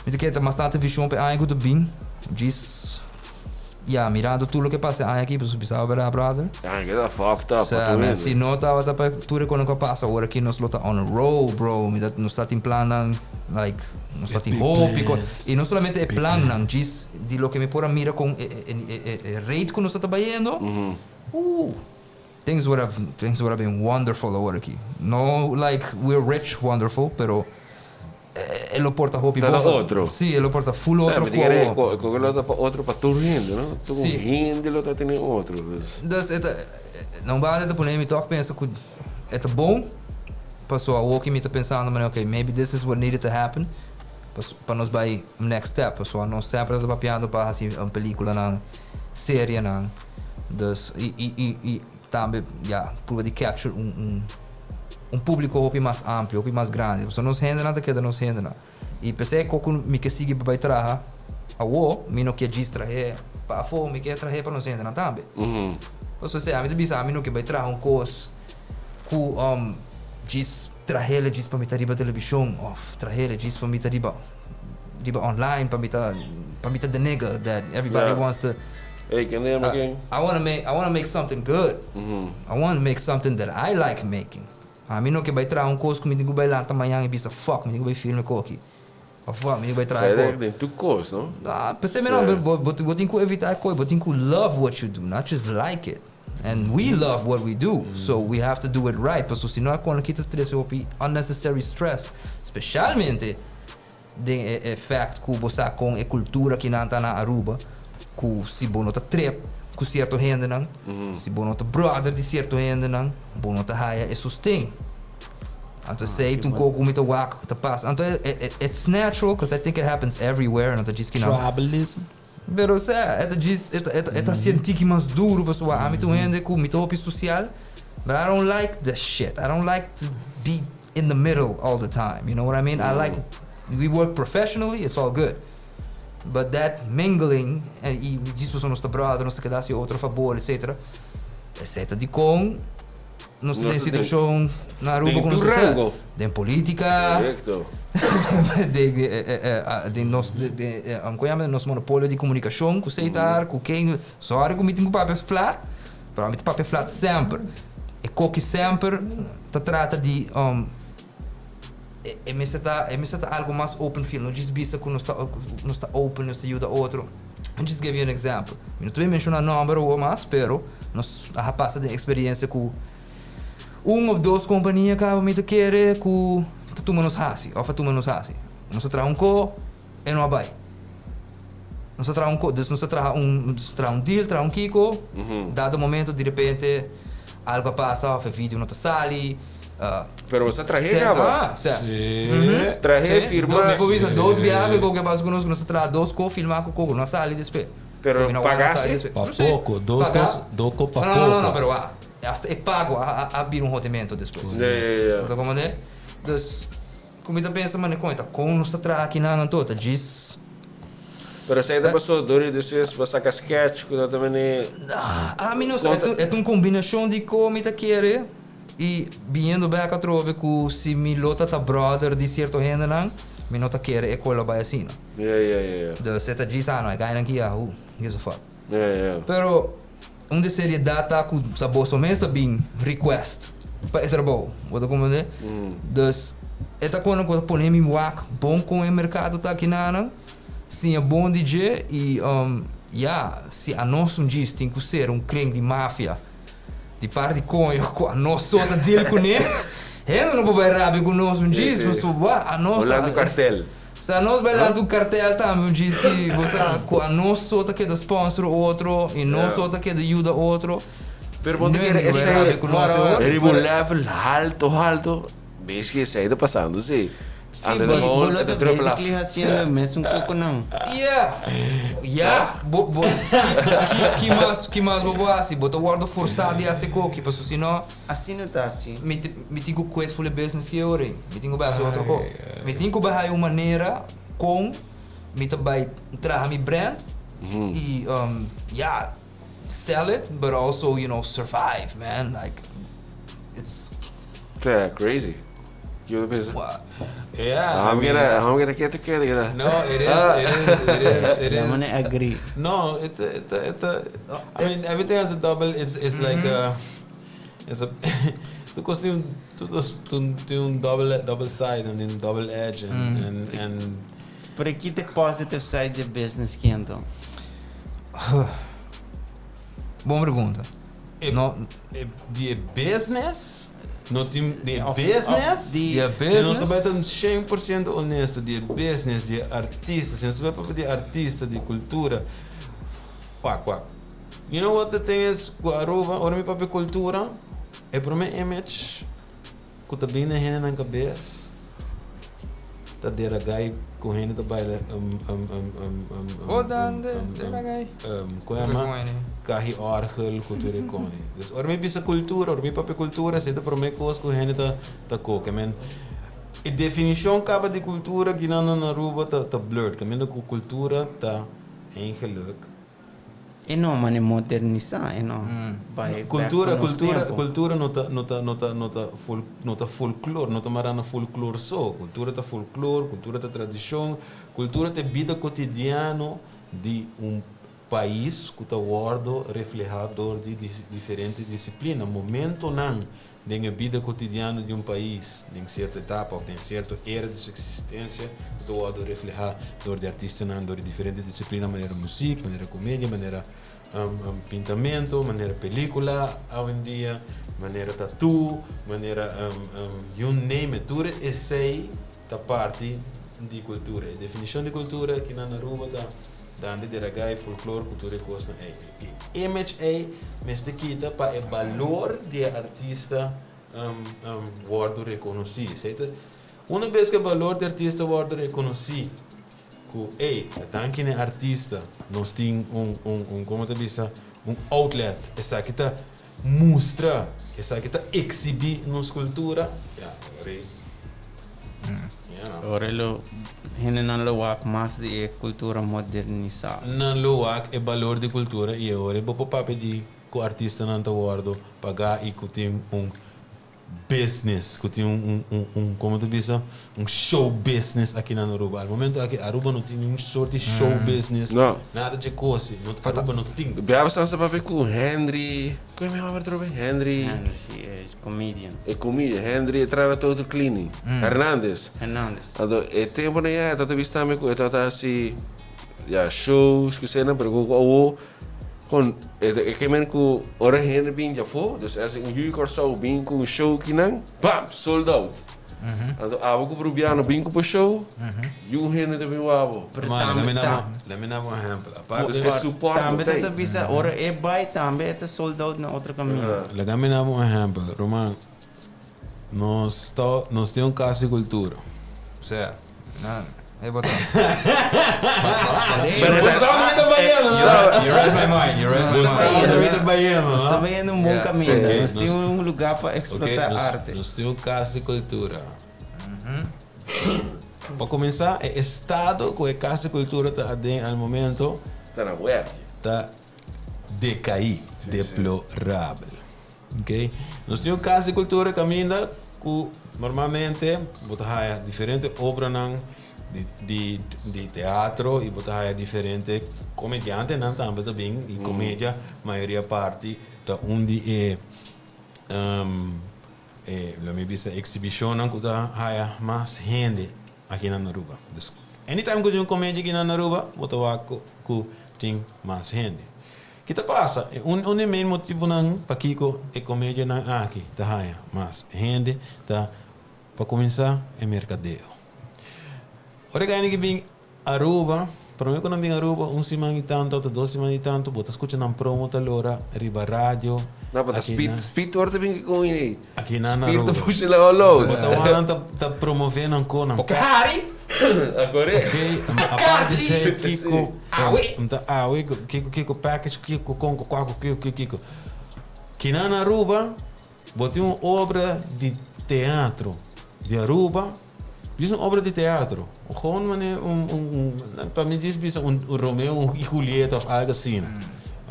me que tá bastante visão para algo do bem, diz mirando tudo o que passa aqui, para subir a brother. Que tá fucked up. Se não tá para tudo que passa, agora aqui nós lota on a roll, bro, nós tá em plano, like, nós tá em hope, e não somente é plano, não, diz, de lo que me pôr a mira com rate que nós tá trabalhando, things would have been wonderful agora aqui. No, like, we're rich, wonderful, pero Ele porta hopi Tá boa. outro. Sim, ele porta full outro com outro para tu rindo, não? Tu Sim. rindo, ele tá tendo outro. Dus não vale de poner me toch pensa que é bom. Passou a walk me tá pensando, mas okay, maybe this is what needed to happen. Para nós vai next step. Passou a nós sempre tá papiando para assim uma película na série na. Dus e também ja, prova de capture público hopi mais amplo, hopi mais grande. Então nós rende nada que nós rende nada. E pensei que me que sigue para trabalhar a wo, me não quer distrair para fora, me quer trazer para nós rende nada também. Então se a mim bisa, me não quer vai trabalhar curso que diz trazer diz para me riba televisão, of trazer diz para me riba online para me the nigga that everybody wants to. Hey, can they again? I want to make something good. I want to make something that I like making. A mim não que vai trazer coisa que me digo vai lá amanhã e bisa fuck, me digo vai filme aqui. Of fuck, me digo vai trazer. Tem tu coisa, não? Ah, pensei melhor, botem que evitar coisa, botem que love what you do, not just like it. And we love what we do, so we have to do it right. Porque senão quando kita stress hopi unnecessary stress, especialmente de fact que você com a cultura que não está na Aruba, que se bono tá trap, com certo rende não, se bono tá brother de certo rende não, bono tá haya e sustain. Então sei tu coco muito wak tá passa. Então it's natural because I think it happens everywhere. Não tá diz que não. Tribalism. Pero é científico mais duro pessoal. A mim tu rende com muito hopi social, but I don't like the shit. I don't like to be in the middle all the time. You know what I mean? I like we work professionally. It's all good. But that mingling, e diz para nossa brother, nossa cadastro outro favor, etc. Etc. De com nossa tem situação na Aruba com nossa tem política, de nosso monopólio de comunicação, com aceitar, com quem só que me tem papel flat, para mim papel flat sempre. E coque sempre trata de e me está algo mais open feel, não diz bisa que não está open, não está ajuda outro. I'll just give you an example. Eu não estou mencionando número ou mais, pero nós a passa de experiência com ou duas companhias que me quer que tu nos hasi, ou tu nos hasi. Nós traz co e não vai. Nós traz co, nós traz deal, traz kiko. Dado momento de repente algo passa, o vídeo não está sali. Pero você traje grava? Sim. Traje firma. Depois dois viagens que passa conosco, nós traz dois co filmar com coco, não sali depois. Pero pagasse? Para pouco, dois co para pouco. Não, pero é pago a abrir roteamento depois. Então como é? Dus como eu penso, mano, com nós traz aqui na toda diz. Pero se ainda passou dori desses você saca sketch, que também a mim não é uma combinação de como eu quero. E vindo back a trove que se mi lota tá brother de certo renda não, mi nota quer é coisa vai assim. De certa diz não, é ganhar aqui a gives a fuck. Pero onde seria data que sabor somente bem request para trabalho, você compreende? Dus eta quando põe mi wak bom com o mercado tá aqui não, sim é bom DJ e se a nosso diz tem que ser crime de máfia. De parte com a nossa outra deal com ele, ele não vai rápido com nós diz, mas a nossa lá do cartel. Se a nós vai lá do cartel também diz que você com a nossa outra que é sponsor outro e nossa outra que é ajuda outro. Pergunta que ele um level alto, vejo que sai passando, sim. Sim, bolo de basically haciendo mesmo pouco não. Que mais vou assim, bota o guarda forçado de fazer coque, porque senão assim não tá assim. Me tenho que cuidar full business que eu orei. Me tenho que fazer outra coisa. Me tenho que fazer uma maneira com me também trazer meu brand e sell it, but also survive, man. Like it's crazy. You busy? Yeah, I'm gonna get together. No, it is. I'm gonna agree. No, I mean, everything has a double. It's like it's a. Tu costume tu double side and then double edge and. Por aqui tem positive side de business que então. Boa pergunta. The business. No team de business, Die se business. nós estamos 100% honesto de business, de artista, se nós estamos de artista, de cultura, quack. You know what the thing is, Aruba, ora mi papi cultura, é para mim image, que tá bem na renda na cabeça, tá dera gai com renda tá baila, carri orgel, cultura e cone. Dus ora mi bisa cultura, ora mi papi cultura, se tá para mim coisa com renda tá coca, man. A definição acaba de cultura que não na Aruba tá blurred, que a cultura tá eigenlijk. E não, mas é modernizar, e não. Cultura nota folclore, nota marana folclore só. Cultura tá folclore, cultura tá tradição, cultura tá vida cotidiana de país que tá guardo reflejador de diferentes disciplinas. Momento não de a vida cotidiana de país, em certa etapa ou em certa era de sua existência, que tá guardo reflejador de artistas de diferentes disciplinas, maneira música, maneira comédia, maneira pintamento, maneira película, hoje em dia, maneira tatu, maneira you name it, tudo isso aí tá parte de cultura. A definição de cultura aqui na Aruba tá dando de ragai, folclore, cultura e coisa. Image aí, mas te quita para o valor de artista guardo reconhecido. Uma vez que o valor de artista guardo reconhecido, que tanto que artista nós temos como te diz, outlet, essa que tá mostra, essa que tá exibir nossa cultura, Ora lo não lo wak mais de cultura modernizada. Não lo wak é valor de cultura e agora vou papel de que o artista não tá guardo pagar e que tem business, que tem como tu diz, show business aqui na Aruba. No momento aqui Aruba não tem nenhum sorte de show business, não. Nada de coisa, Aruba não tem. Beava só para ver com Henry, como é que chama Henry? Henry é comedian. É comida, Henry trava todo cleaning. Hernandez. Então, é tempo nem tá vista me com tá assim, shows que cena para o kon que men ku ora hen bin já foi, dus as in huur zo bin ku show que não, bam, sold out. Então, abo ku probiano bin ku show, yung hen de bin wabo. Let me na um exemplo. É suporte. Também tá vista, ora é buy também tá sold out na outra caminho. Let me na um exemplo, Roman. Nós temos casa de cultura. Certo. Não. Hey, what's up? You read my mind. Nós estamos indo um bom caminho. Nós temos lugar para explotar arte. Nós temos casa de cultura. Para começar, o estado que a casa de cultura está no momento Tá na web. está decaído, deplorável. Ok? Nós temos casa de cultura caminha que normalmente botar diferentes obras de teatro e botar diferente comediante não também e comédia maioria parte da onde la me bisa exhibition não kuda haya mais gente aqui na Aruba. Anytime que eu comédia aqui na Aruba botar que tem mais gente. Que tá passa main motivo não para Kiko é comédia na aqui tá haya mais gente tá para começar é mercadeio. Ora que vem Aruba, para mim quando vem Aruba, semana e tanto, 2 semanas e tanto, botas escutando um promo talora, riba rádio. Não, mas speed order vem com ele. Aqui na Aruba. Aruba. Speed puxa lá logo. Botas tá promovendo um cona. Cari? Agora é. A parte de Kiko, Kiko package, Kiko conco, Kiko. Que na Aruba, botei uma obra de teatro de Aruba. Diz uma obra de teatro. Gewoon para mim diz Romeo e Julieta of algo assim.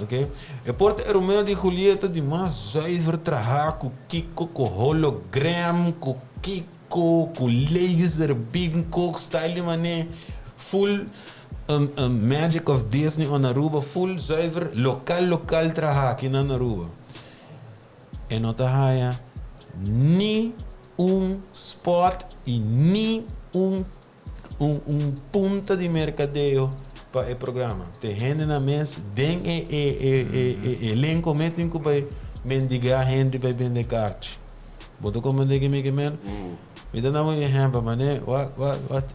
Ok? E porta Romeo e Julieta de mais zuiver trabalhar com Kiko, com hologram, com Kiko, com laser, bingo, style mané, full magic of Disney on Aruba, full zuiver local trabalhar aqui na Aruba. E não tá ni spot e nem punta de mercadeio para o programa. Tem gente na mesa, tem elenco, metem que vai mendigar gente para vender cartas. Boto como de que me men. Me dá um exemplo, mané. What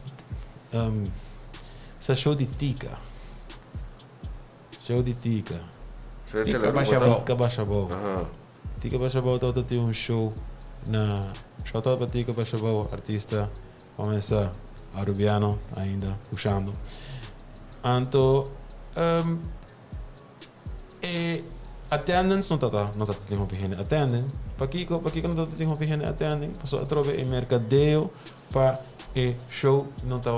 essa show de Tika. Tika Bashabao. Tika Bashabao. Tika Bashabao todo tem show na shout out para Tika Bashabao, artista começa arubiano ainda puxando. Anto attendance não tá tem opinião attendance. Pakiko não tá tem opinião attendance. Passou a trove em mercadeo para show não tá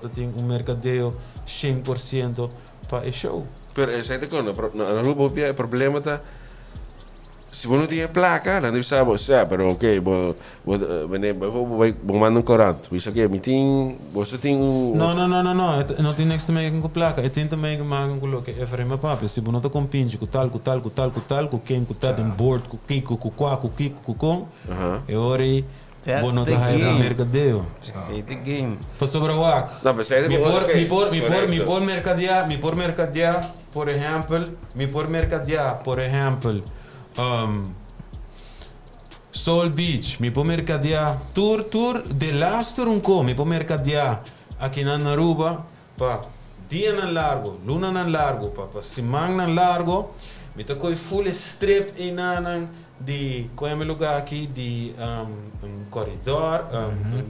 tem mercadeo 100% para show. Pero sai te kono, na Aruba pia problema ta se você não tem placa, não bisa você, pero okay, vou mandar corante. Bisa que você tem não tem niks te maken com placa. Het tem te maken com lo que é frame papi. Se você não tá com pinche, com tal, com quem, com tal, em board, com kiko, com quá, com kiko, com com. É hora aí. That's não the tá game. mercadeo. Say the game. Para sobre o ac. Não, mas sai Mi por mercadear, por exemplo, Soul Beach, mi por mercadear, tour de Laster mi por mercadear aqui na Aruba, pa dia na largo, luna na largo, pa semana na largo, mi tá com full strip em de qual é o lugar aqui de corredor,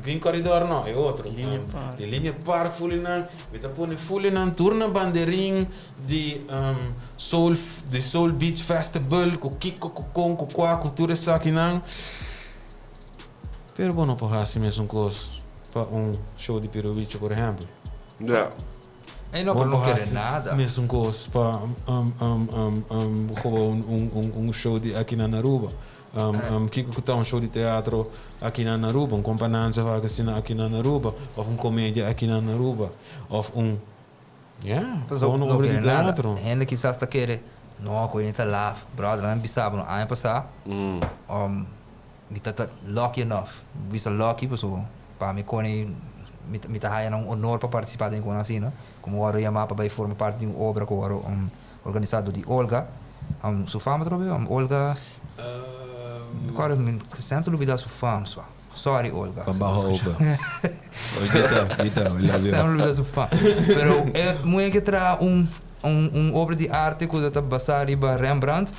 green corredor não, é outro, de linha par full nan, me tá pondo full nan turna bandeirinha de Soul Beach Festival, com kiko, com quá, cultura isso aqui nan. Pero não pode assim mesmo coisa para show de Pirubicho, por exemplo. Não. Ei, não quer nada. Mesmo coisa para show de aqui na Aruba. Kiko tá show de teatro aqui na Aruba, companhia vai aqui na Aruba, ou comédia aqui na Aruba, ou não quer nada. Ainda que só está querendo, não, coisa tá lá, brother, não bisaba, não há passar. Me tá lucky enough, bisa lucky pessoa, para me conhecer. Me tá há um honor para participar em coisa assim, né? Como o Yamapa vai formar parte de uma obra que o organizado de Olga, sua fama também, Olga. Agora me sempre duvidar sua fama, só. Sorry, Olga. Olga. Gita, sempre duvidar sua fama. Pero é muito que traz obra de arte que está basada em Rembrandt.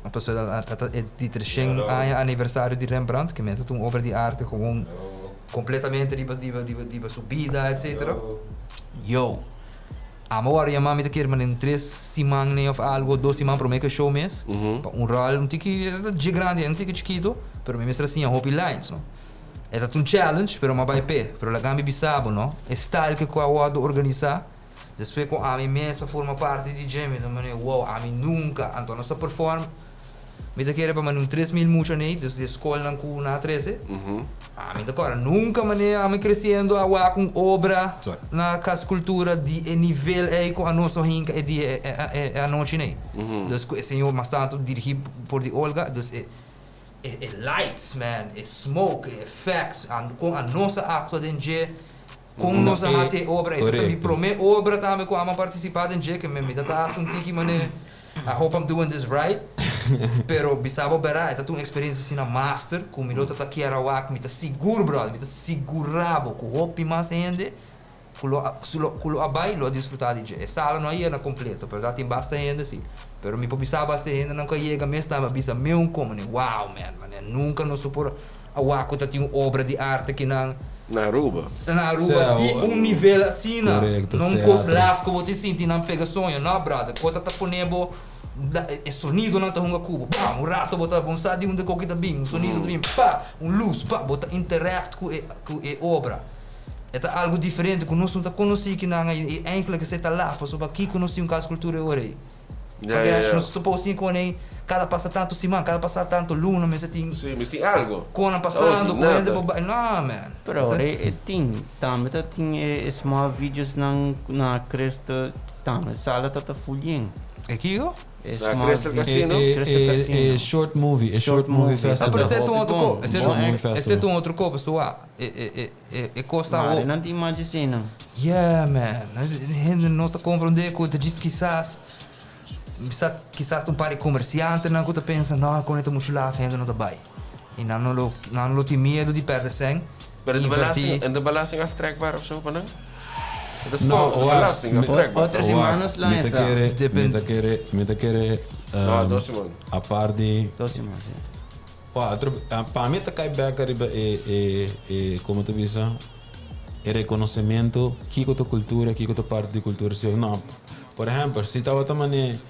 A pessoa é de 300 aniversário de Rembrandt, que é uma obra de arte gewoon completamente di subida, etc. Yo, amor, minha mãe quer mas em 3 semanas ou algo, 2 semanas para make show mês. Rol, tique de grande, tique chiquito, pero me mestra assim, hopi lines, no. É um challenge, pero ma vai pé, pero la gambi bisabo, no. É style que eu vou organizar. Depois com a minha mesa forma parte de jam, então wow, a mim nunca, então nós perform. Me quer para manum 3.000 mucho nem, desde a escola na 13. A mim agora nunca a mim crescendo a com obra na casa cultura de nível aí com a nossa rinca e de a noite nem. Dus o senhor mas tanto dirigido por de Olga, dus é lights man, é smoke, é effects, com a nossa acto de com nossa raça obra, e também promete obra também com a participar de que me tá um tiki mané. I hope I'm doing this right. Pero bisabo bera, ita uma experiência assim na master, com minuto tá aqui arawak, me tá seguro, brother, me tá segurado, com hope mais ainda, kulo abai lo desfrutar de. E sala não ia na completo, pero dá tem basta ainda sim. Pero me bisabo basta ainda não chega mesmo, tá bisa meu como, wow man, nunca não supor awak tá tinha obra de arte que na Aruba. Na Aruba, de nível assim, não cos laf que você sente não pega sonho, não, brother. Quando tá ponendo é sonido não tá cubo, pá, rato bota avançar de onde coqueta bem, sonido também, pá, luz, pá, bota interact com a obra. É algo diferente que nós não tá conhecendo que não é eigenlijk você tá lá, para aqui conhecer caso cultura agora. Porque nós supostamente quando cada passa tanto semana, cada passa tanto luna, mas tem. Sim, mas tem algo. Quando passando, quando não, man. Pero tem também small vídeos na cresta, também sala tá fulhinho. Aqui ó? Na Crystal Casino? É short movie festival. Mas é um outro copo, pessoal. É costa o. Não tem imagina. Yeah, man. Gente não tá compreendendo que diz quizás um par de comerciantes não que pensa, não, quando tá muito lá, ainda não tá bem. En dan lo medo di perder Maar de belasting aftrekbaar of zo van hem? Dat is No, de belasting aftrekbaar. Otros hermanos la esa. Mita kere No, dat is man. a par de Dos hermanos, sí. para mí te cae back arriba como te dice el reconocimiento kiko tu cultura kiko tu parte de cultura sí no por ejemplo si estaba también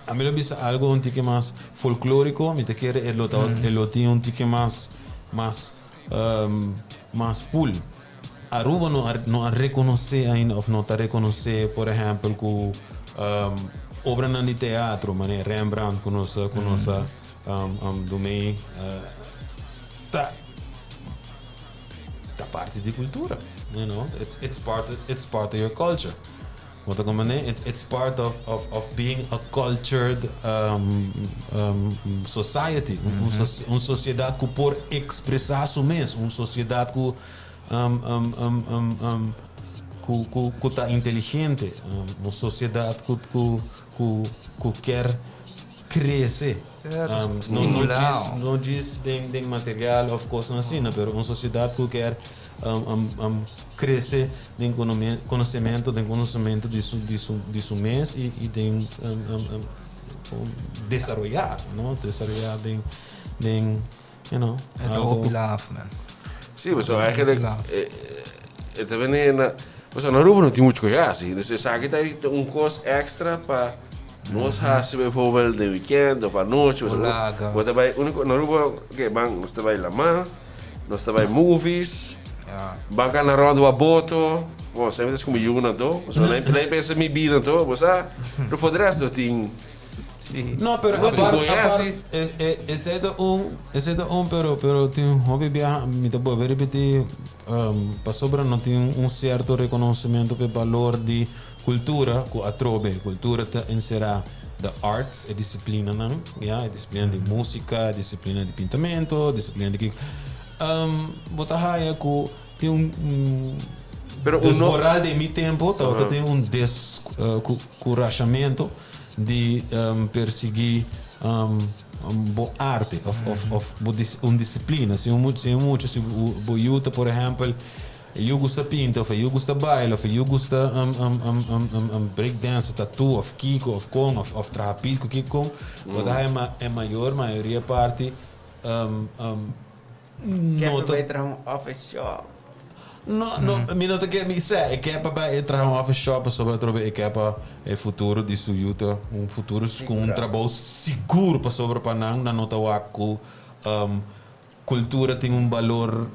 a mí lo dice algo un tique más folclórico me te quiere el lo tiene un tique más full Aruba no reconoce ainda of no te reconoce por ejemplo que obra de teatro, mané Rembrandt, conoce, do meio, tá parte de cultura, you know, it's part of your culture. Wat ik mané, it's part of being a cultured society, uma sociedade que por expressar su mesmo, uma sociedade que que está inteligente, uma sociedade que quer crescer. Não diz de material ou coisas assim, mas uma sociedade que quer crescer em conhecimento de seu mês e de desenvolver, não? Desenvolver you know. Het hoop laaf, man. Sim, mas eigenlijk mas na Aruba não tem muito conhece. Então, sabe que tem costo extra para nós fazer bijvoorbeeld de weekend of à noite. Wat erbij, na Aruba, oké, nós trabalhamos lá man, nós trabalhamos movies, banca na roda a boto, bom, sempre como eu não tô, mas nem pensa me bira tô, mas no for de resto tem. Sí. No, pero aparte, ese es pero tiene un hobby viaja, me te puedo repetir, para sobra no tiene un cierto reconocimiento del valor de cultura, que atrobe, cultura te encerra the arts, disciplina, ¿no? Ya, disciplina de música, disciplina de pintamento, disciplina de botahaya que tiene un desmoral de mi tiempo, tiene un descorajamiento de perseguir boa arte ou disciplina. Se eu por exemplo, eu gosto de pintar, eu gosto de bailar, eu gosto de breakdance, tatu, of kiko, of kong, of trapito, kiko, mas é maioria parte Quer aproveitar office shop. No, mi não te quer me dizer, eu quero para entrar em office shop sobre trabalhar, eu quero para o futuro de sua vida, futuro com trabalho seguro para sobre para não nota que cultura tem valor,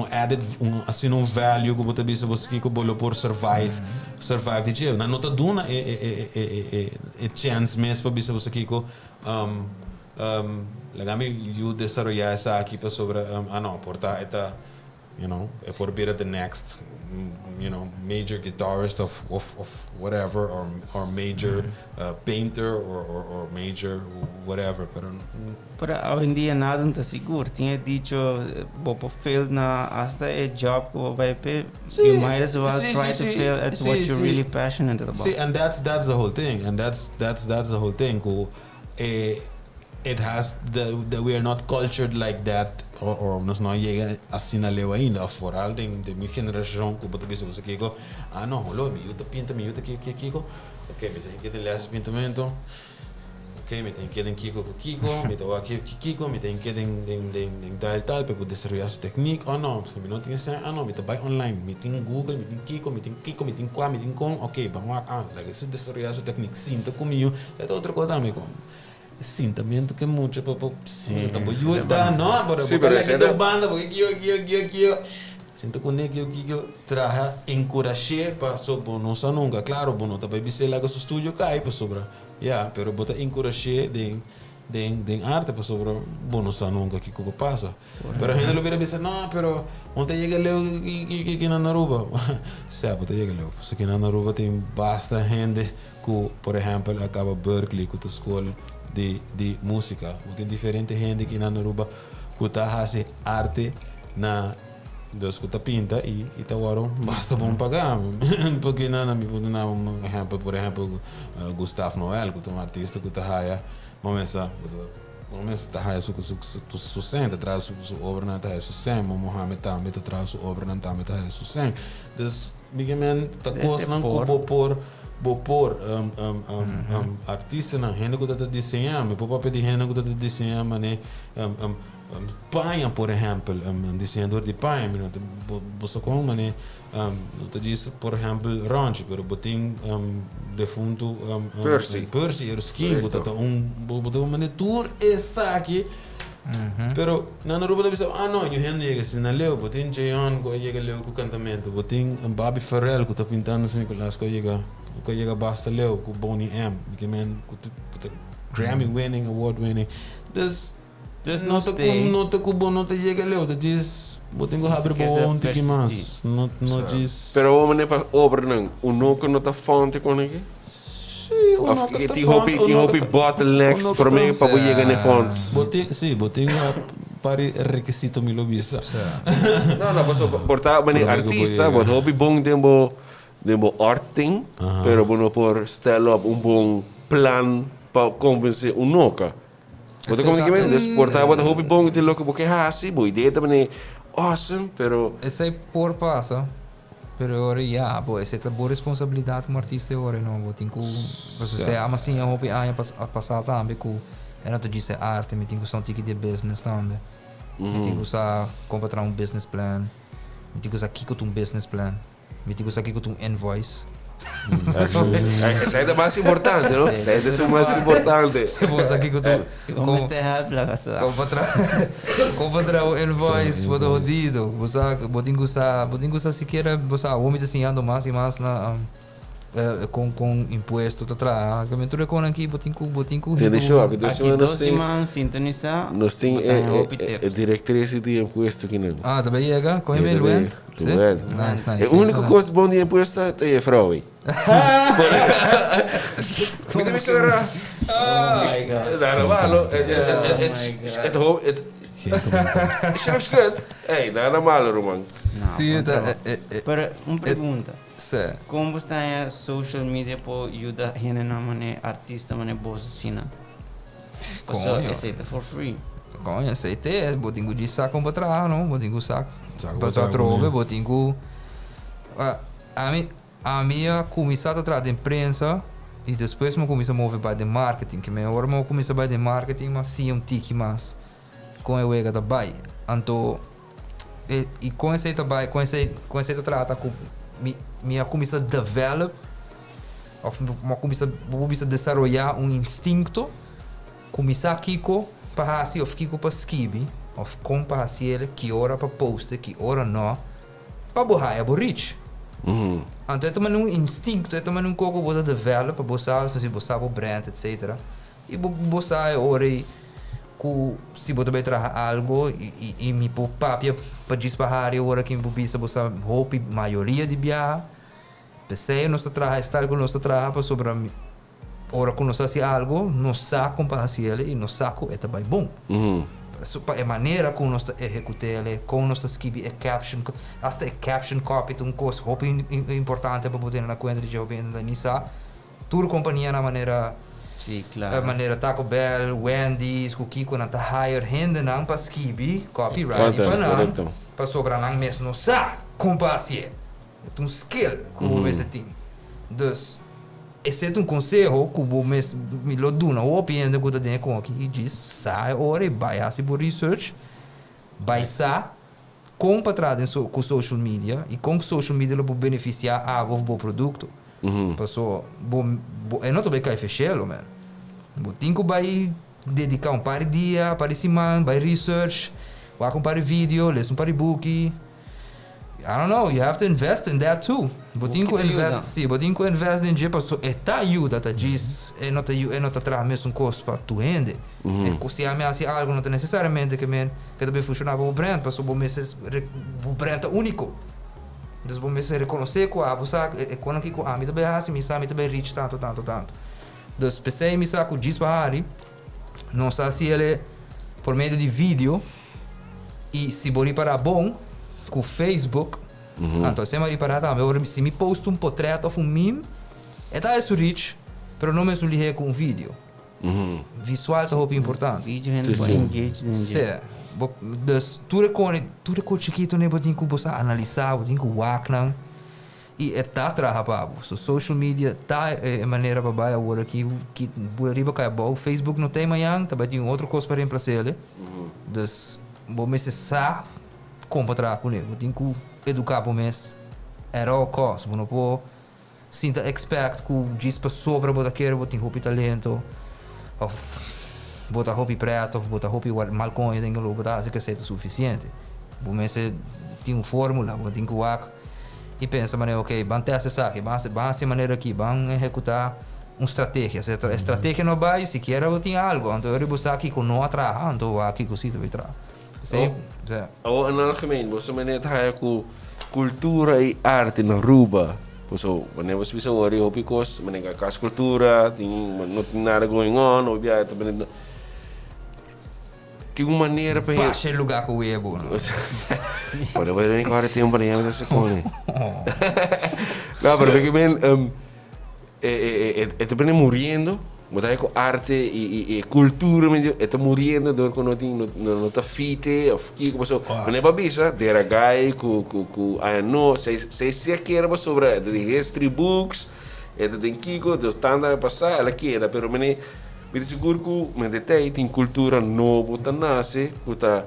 added, assim value que você bisa você que bolo por survive de dia, na nota duna chance mesmo para bisa você que legami eu desenvolver essa aqui para sobre não, portar eta you know, for being the next, you know, major guitarist of whatever, or major painter, or major whatever. Pero hoy en día nada está seguro. Tinha dicho, vou fail na hasta a job que vai pe. You might as well try to fail at what you're really passionate about. See, and that's the whole thing, and that's the whole thing. It has that we are not cultured like that, or nós não chega assim na leu ainda. Foral de minha geração, que você pensa você Kiko, não, olha, eu te pinta, eu te Kiko, ok, me tem que ter esse pintamento, ok, me tem que ter Kiko, me tem aqui Kiko, me tem que ter tal para poder desenvolver essa técnica. Não, se não tem assim, não, me tem vai online, me tem Google, me tem Kiko, me tem qua, me tem com, ok, vamos lá, like se desenvolver essa técnica, sinta comigo, é outra coisa também com. Sintamento que mucho para tampoco ayuda no pero la que da banda porque yo siento con que yo traja encorajar para sobre no sa nunca claro bueno también viste la que su estudio cae para sobre ya pero bota encorajar de arte para sobre bueno sa nunca que como pasa pero gente lo hubiera visto no pero onde llega leo que na Aruba sabe te llega leo porque na Aruba tem basta gente que por ejemplo acaba Berkeley que tu escola de música, tem diferente gente que na Aruba que está fazendo arte na Dus kuta pinta e tá agora basta bom pagar. Porque na um exemplo, por exemplo, Gustavo Noel, que é um artista que tá raia, mas tá raia su sustenta, traz su obra na tá sustain, Mohamed também traz su obra na também tá sustain. Dus bigemen tá coisa não por artista na gente que tá desenhando, por papel de gente que tá desenhando, né? Panha, por exemplo, desenhador de panha, você como, né? Não diz, por exemplo, rancho, pero botin defunto Percy, era skin, que tá botou uma tour essa aqui. Pero na Aruba da bisa não, eu rendo chega assim na leu, botin Jayon que chega leu com cantamento, botin Bobby Farrell que tá pintando assim com as que chega basta leu com Bonnie M, que man Grammy winning, award winning. Dus nota com bom nota chega leu, dat is botin go abre bom tiki mas, não diz. Pero o mané para obra não, o nunca nota fonte com aqui. Of die hoop ik bottlenecks para mim para chegar na fonte. Botin para requisito mi lobisa. Não, mas portar mané artista, but hoop ik bom tempo arting, pero bueno por stellen op bom plan para convencer nunca. Wat como que me portar wat hoop ik bom de loco porque hasi, boa ideia também awesome, pero essa é por passa. Pero ora ja, boy, essa é boa responsabilidade como artista ora, não, vou ter que, você ama assim, eu hope a passar também com, é não te dizer arte, me tem que usar um ticket de business também, me tem que usar comprar business plan, me tem que usar aqui com business plan, me tem que usar aqui com invoice. Essa é a mais importante, não? Essa é a mais importante. Se você aqui com Como está a placa só? comprar o invoice, vou dar rodido. Você pode usar sequer, você homem assim ando mais e mais na com imposto tá atrás. Que mentura com aqui, botinho. Deixa Aqui 12 semanas sintonizar. Nós tem diretriz de imposto aqui não. Ah, também chega, com ele Luen. Nice. A única coisa bom de imposto é fraude. Mitä missä verran? Oh my god. Daar normaal. Het is goed. Hey, daar normaal, Roman. Sim, Pero uma pergunta. Sim. Como está a social media para ajudar a gente na mané artista mané boa assim? Você aceita for free? Conha, aceitei, botinho de saco para trás, não? Botinho saco. Passou a trove, botinho. A minha começou a tratar de imprensa e depois eu comecei a mover para de marketing, que agora eu comecei a de marketing, mas sim tique mais com a wega da bai. Então, e com esse trabalho, com esse trata com minha comecei a develop, ou comecei a desenvolver instinto, começar aqui com para assim, ou ficar para skibi, ou com para assim ele que hora para post, que hora não, para borrar a borrich. Então, é também instinto, é também coco você develop, para você, se você o brand, etc. E você ora se você vai trazer algo e me pôr papia para disparar e ora que me pisa você roupa maioria de biar. Pensei nós trazer está algo nós trazer para sobre ora que nós faz algo, nós saco para ele e nós saco é também bom. É maneira como nós executamos, como nós escrevemos caption, até caption copy, um coisa roupa importante para botar na conta de jovem da Nisa. Toda companhia na maneira, claro. Maneira Taco Bell, Wendy's, Kiko na ta hire gente não para escrever copyright para não, para sobrar não mesmo não sabe como fazer. É um skill como você tem. Então esse é conselho que eu me lo dou na opinião que eu tenho aqui e diz sai ora vai assim por research vai sa com para trás com social media e com social media lo beneficiar a bom produto passou é não também cai fechelo man eu tenho que vai dedicar par de dia para semana vai research vai comprar vídeo ler par book I don't know, you have to invest in that too. Botinho invest em dia para tá ajuda tá diz é não tá traz mesmo coisa para tu rende. É se a minha algo não necessariamente que também funcionava o brand, para o mês o brand único. Então o mês reconhecer que a você é quando que a mim também assim, me sabe também reach tanto. Então pensei me saco diz para Harry, não sei se ele por meio de vídeo e se bori para bom com Facebook, então se me reparar também, se me posto um portrait ou um meme, é isso rich, mas não me sulihe com um vídeo. Visual é muito importante. Vídeo é muito engaged. Sim. Dus tudo que chiquito né, botin que você analisar, botin que waknang, e é tá traha pabo. So social media tá é maneira para baia agora que por arriba cai bom. Facebook não tem manhã, tá botin outra coisa para reemplaçar ele. Dus bom mês sa comprar com ele, botin que educar para mês. At all cost, bom não pô sinta expect que diz para sobra botar querer botin roupa talento. Botar roupa preto, botar roupa malconha, tem que botar assim que é suficiente. Bom mês tem fórmula, botin que e pensa, maneira, ok, vamos ter essa aqui, vamos maneira aqui, vamos executar uma estratégia. Se a estratégia não vai, se quer eu tenho algo, então eu vou aqui com não atrás, então aqui com sítio vai atrás. Sim. Ou no algemeen, você maneira tá com cultura e arte na Aruba. So, maneira você precisa worry, hope because maneira com a cultura, não tem nada going on, ou bia, também que uma maneira para baixa lugar com o ego. Pode ver nem agora tem para ele se come. Não, pero que bem também morrendo, botar com arte e cultura, meio está morrendo, do que não tá fite, of que passou. Não é babisa, dera gai com ano, se quer sobre de history books, tem Kiko, do standard passar, ela quer, pero mene Pero seguro que meditei tem cultura nova que nasce, que está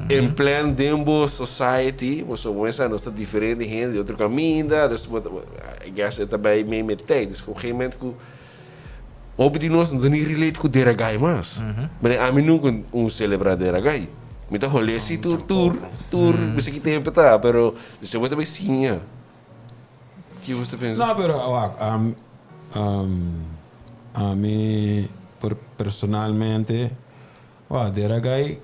em pleno dentro society, você começa a nossa diferente gente de outro caminho, I guess também me metei, dus op een gegeven moment que op die nós não tem relate com deragai mais, mas a mim nunca celebrar deragai, me tá rolê assim tour, você que tem para, pero você vai também sim, que você pensa? Não, pero a mim, personalmente, deragai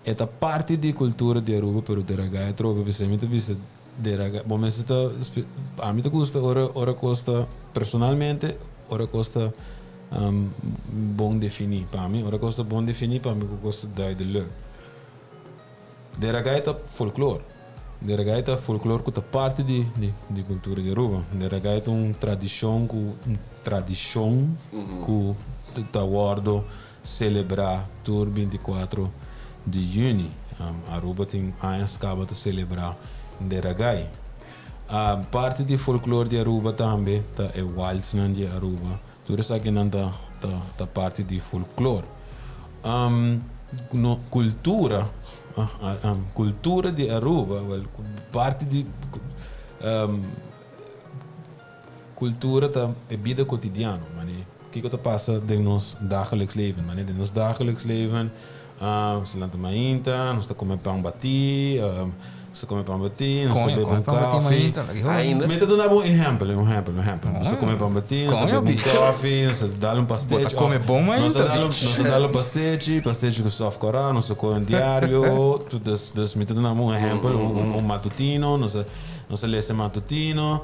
é a parte da cultura de Aruba, pero deragai é tropa, você me vista deragai, bom, mas a mim gosta, ora costa personalmente, ora costa bom definir para mim, ora costa bom definir para mim que gosta de leu. Deragai é folclore. Deragai é folclore que é parte de cultura de Aruba. Deragai é uma tradição que está guardo celebrar o 24 de junho. Aruba tem anos que acaba de celebrar Deragai. A parte de folclore de Aruba também é o waltz de Aruba. Tudo isso aqui não tá parte de folclore. Cultura de Aruba, parte de cultura é vida cotidiana, o que passa de nos dagelijks leven, de nos dagelijks leven, se lanta mainta, nós comemos pão bati, nós comemos pão bati, nós bebemos café. Meta do bom exemplo, nós comemos pão bati, nós bebemos café, nós damos pastete, nós damos pastete com soft coral, nós comemos diário, tudo das meta do bom exemplo, matutino, nós lemos matutino,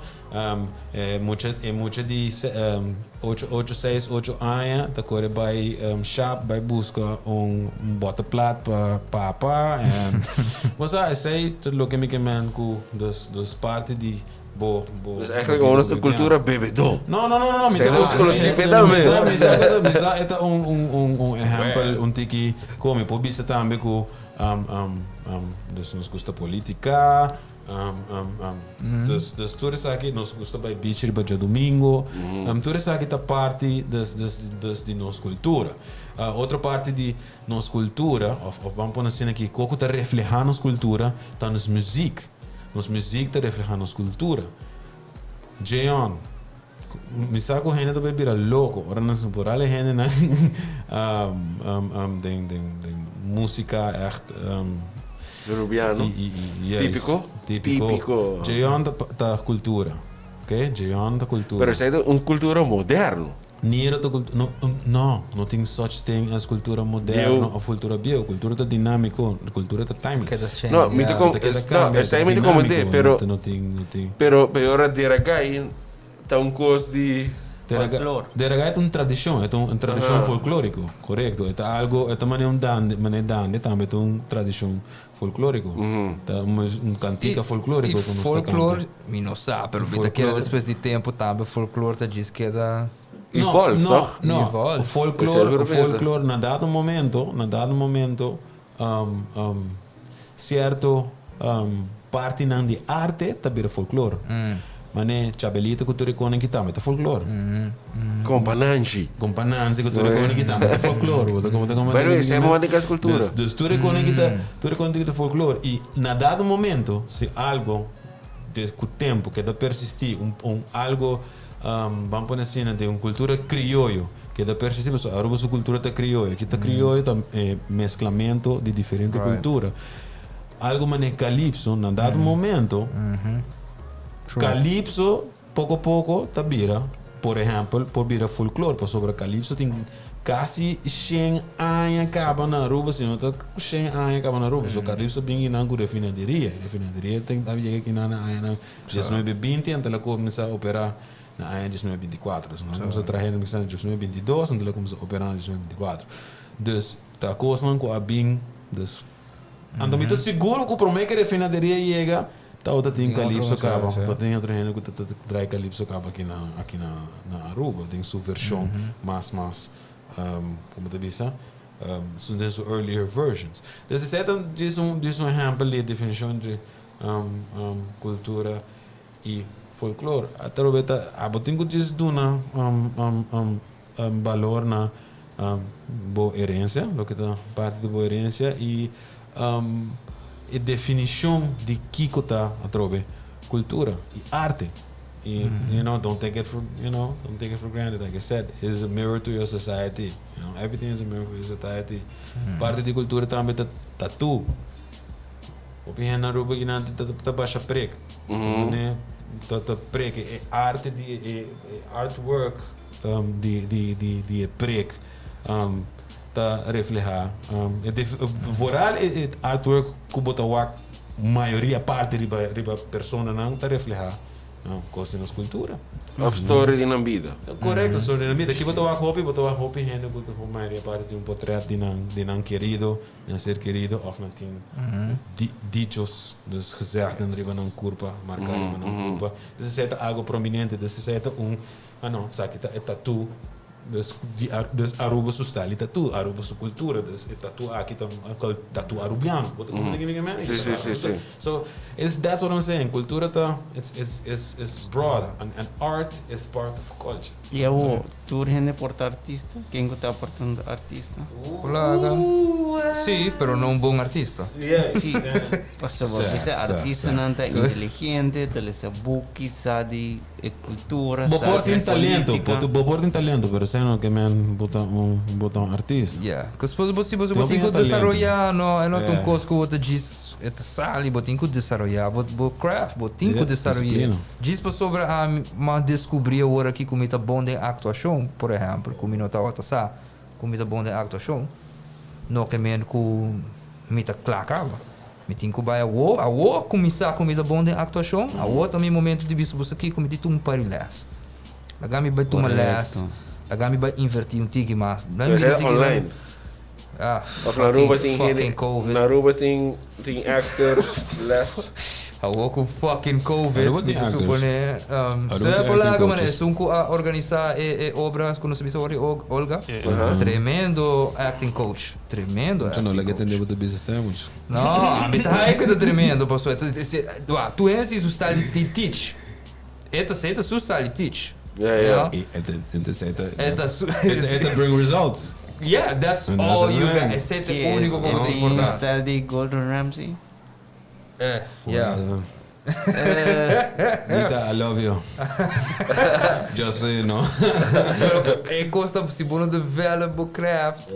muita de 8, 6, 8 anos, da cor vai shop, vai buscar botaplat para papá, mas sei tudo o que me queimam com das partes de bo. Dus eigenlijk gewoon onze cultura bebedor. No, Seguimos con los impedamentos. É exemplo, tiki come, por vista também com nos gusta política, das tudo isso aqui nos gusta vai beach para domingo, tudo isso aqui tá parte de nossa cultura. Outra parte de nossa cultura, vamos pôr assim aqui, como está reflejando nossa cultura, tá nos música. Nossa música está reflejando nossa cultura. Jeon, me sabe que a gente também vira louco, ora nós por ali gente, né? Tem música echt Peruviano. Típico. Jeon da cultura, ok? Jeon da cultura. Pero isso é uma cultura moderna. Não tem such thing as cultura moderna ou cultura bio. Cultura tá dinâmico, cultura tá timeless. Não, essa é muito como pero ora deragai tá coisa de Folclore. É uma tradição, é uma tradição folclórica, correto? É algo, é também também é uma tradição folclórica. É uma cantiga folclórica. E folclore, me não sabe, pelo que depois de tempo também folclore te diz que é da... Evolve, toch? O folclore, na dado momento, certo parte de arte também é folclore. Mas né, chabelita cultura icônica também é folclore. Compananji. Compananzi cultura icônica também é folclore. Pero essa é uma das culturas. Cultura icônica é folclore. E na dado momento, se algo de tempo que dá persistir, algo vamos pôr assim, de uma cultura criollo, que dá persistir, a Aruba sua cultura está criollo, que está criollo é mesclamento de diferentes culturas. Algo mané calypso, na dado momento, calypso, pouco a pouco, tá vira, por exemplo, por vira folclore, por sobre calypso tem quase 100 anos acaba na Aruba, se não está 100 anos acaba na Aruba, so calypso bem na refinaderia tem que chegar aqui na ano 2020, então ela começa a operar na ano 2024, so vamos a trazer no ano 2022, então ela começa a operar em 2024. Dus tá coisa com a bem, dus ando me seguro que o problema que a refinaderia chega. Tá outra tem calypso acaba, tá tem outra gente que tá traz calypso acaba aqui na Aruba, tem sua versão mais como te disse, são das earlier versions. Então esse é diz um exemplo de definição de cultura e folclore. Até o beta, tem que dizer duna valor na boa herência, lo que tá parte da boa herência e a definição de que está a trobe cultura e arte. E don't take it for granted. Like I said, it's a mirror to your society. Everything is a mirror for your society. Parte de cultura também tá tatu. O pinha na Aruba que não tá baixa prek. Né? Tá prek é arte de artwork de prek. Tá reflejar voral artwork que bota a maioria parte riba persona não tá reflejar coisa na cultura Of story din ang vida. Correcto, story na vida. Aqui botou a roupa gente botou a maioria parte de portrait de não querido, de ser querido, of não tem dichos, dus gezegd en riba não curva, marcar riba não curva. Dus é algo prominente, dus é sabe que é tatu. Dus Aruba su style tatu, Aruba su cultura, dus tatu aqui tatu arubiano. Sim. So that's what I'm saying. Cultura it's broad and art is part of culture. E eu tu rende porta artista, quem que tá portando artista? Plaga. Sim, pero não bom artista. Sim. Você você artista não tá inteligente, ele se buki, sabe, cultura, sabe. Bo porta talento, pero se não que men botar um artista. Yeah, que você botin que desarrollar no tão coisa que você diz, sali botin que desarrollar, bo craft, botin que desarrollar. Diz para sobre a mas descobrir agora aqui como tá bom de actuação, por exemplo, como não tá outra sa, como tá bom de actuação. No que men ku mita clacava. Me tem que vai a começar com mita bom de actuação, a outra também momento de vista você aqui como de um parilés. Agami vai tomar less. Agami vai invertir tigre mas. Não é online. Fucking COVID. Na Aruba tem actors less. Com fucking COVID. Supone. Se polaga mano, sunco a organizar obras quando se bisou Olga. Tremendo acting coach. Tremendo. Não lhe entendeu do business sandwich. Não, a bita é que tremendo, pessoal. Tu és o style de teach. Eto seita su style teach. Yeah. It bring results. Yeah, that's all you got. Esse é o único que tem importância. Study Gordon Ramsay. Yeah. Nita, I love you. Just so you know. E costa se bono develop o craft,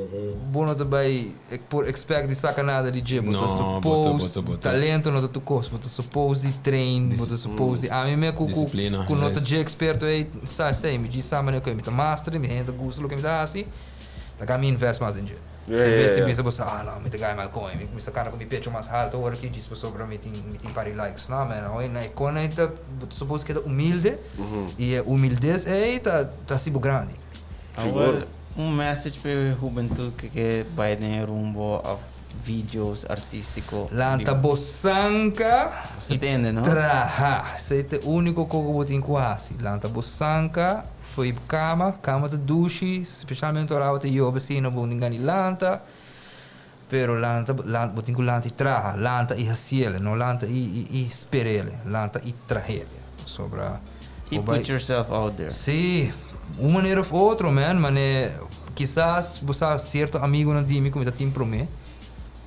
bono também por expect de sacanada de gym, but suppose talento no tu costa, but suppose train, but suppose a mim me com nota de experto aí, sei, me diz sabe né que me tá master, me renda gosto lo que me dá assim. Lagami invest mais em dia. Bisa bosa não, me tegai mal coin, me sacana com me pecho mais alto, hora que diz pessoa para me tem pari likes, não, man. Oi, na icona tá suposto que é humilde e humildez tá sibo grande. Agora, message para a juventude que vai ter rumbo a vídeos artísticos. Lanta bosanca, Você entende, não? traha, esse é o único que eu botin quase. Lanta bosanca, foi cama de duche, especialmente ora te eu vecino bom ninguém lanta. Pero lanta botin com lanta e traha, lanta e haciele, não lanta e sperele, lanta e trahele. Sobra. You put yourself out there. Sim, uma maneira ou outra, man, mas quizás você certo amigo não dime como está para mim.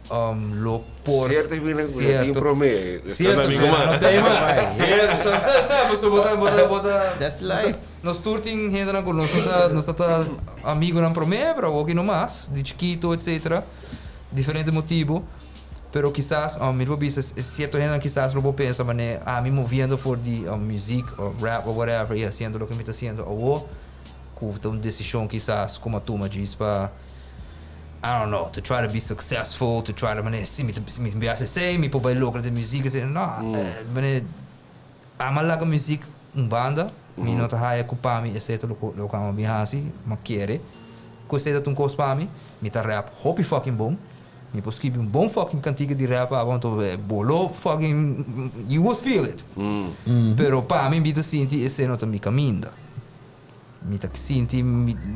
Lo por Certo que viene con promé. Certo, amigo más. não tem mais. Certo, sabe, você bota. That's life. Nós turting gente na nós tá amigo não promé, para o que não mais, de chiquito, etc. Diferente motivo. Pero quizás, me visa certo gente quizás lo pensa, mas me moviendo for de music ou rap ou whatever, e haciendo lo que me está haciendo, ou com uma decisão quizás como a turma diz para I don't know, to try to be successful, to try to me hace me pode lucrar de música, não, amalaga música banda, me não tá aí culpa me exceto lo que me hace, mas quer, coisa de coisa para me tá rap hopi fucking bom, me posso escrever bom fucking cantiga de rap, então bolo fucking you will feel it, pero para mim me tá senti esse não tá me caminha, me tá senti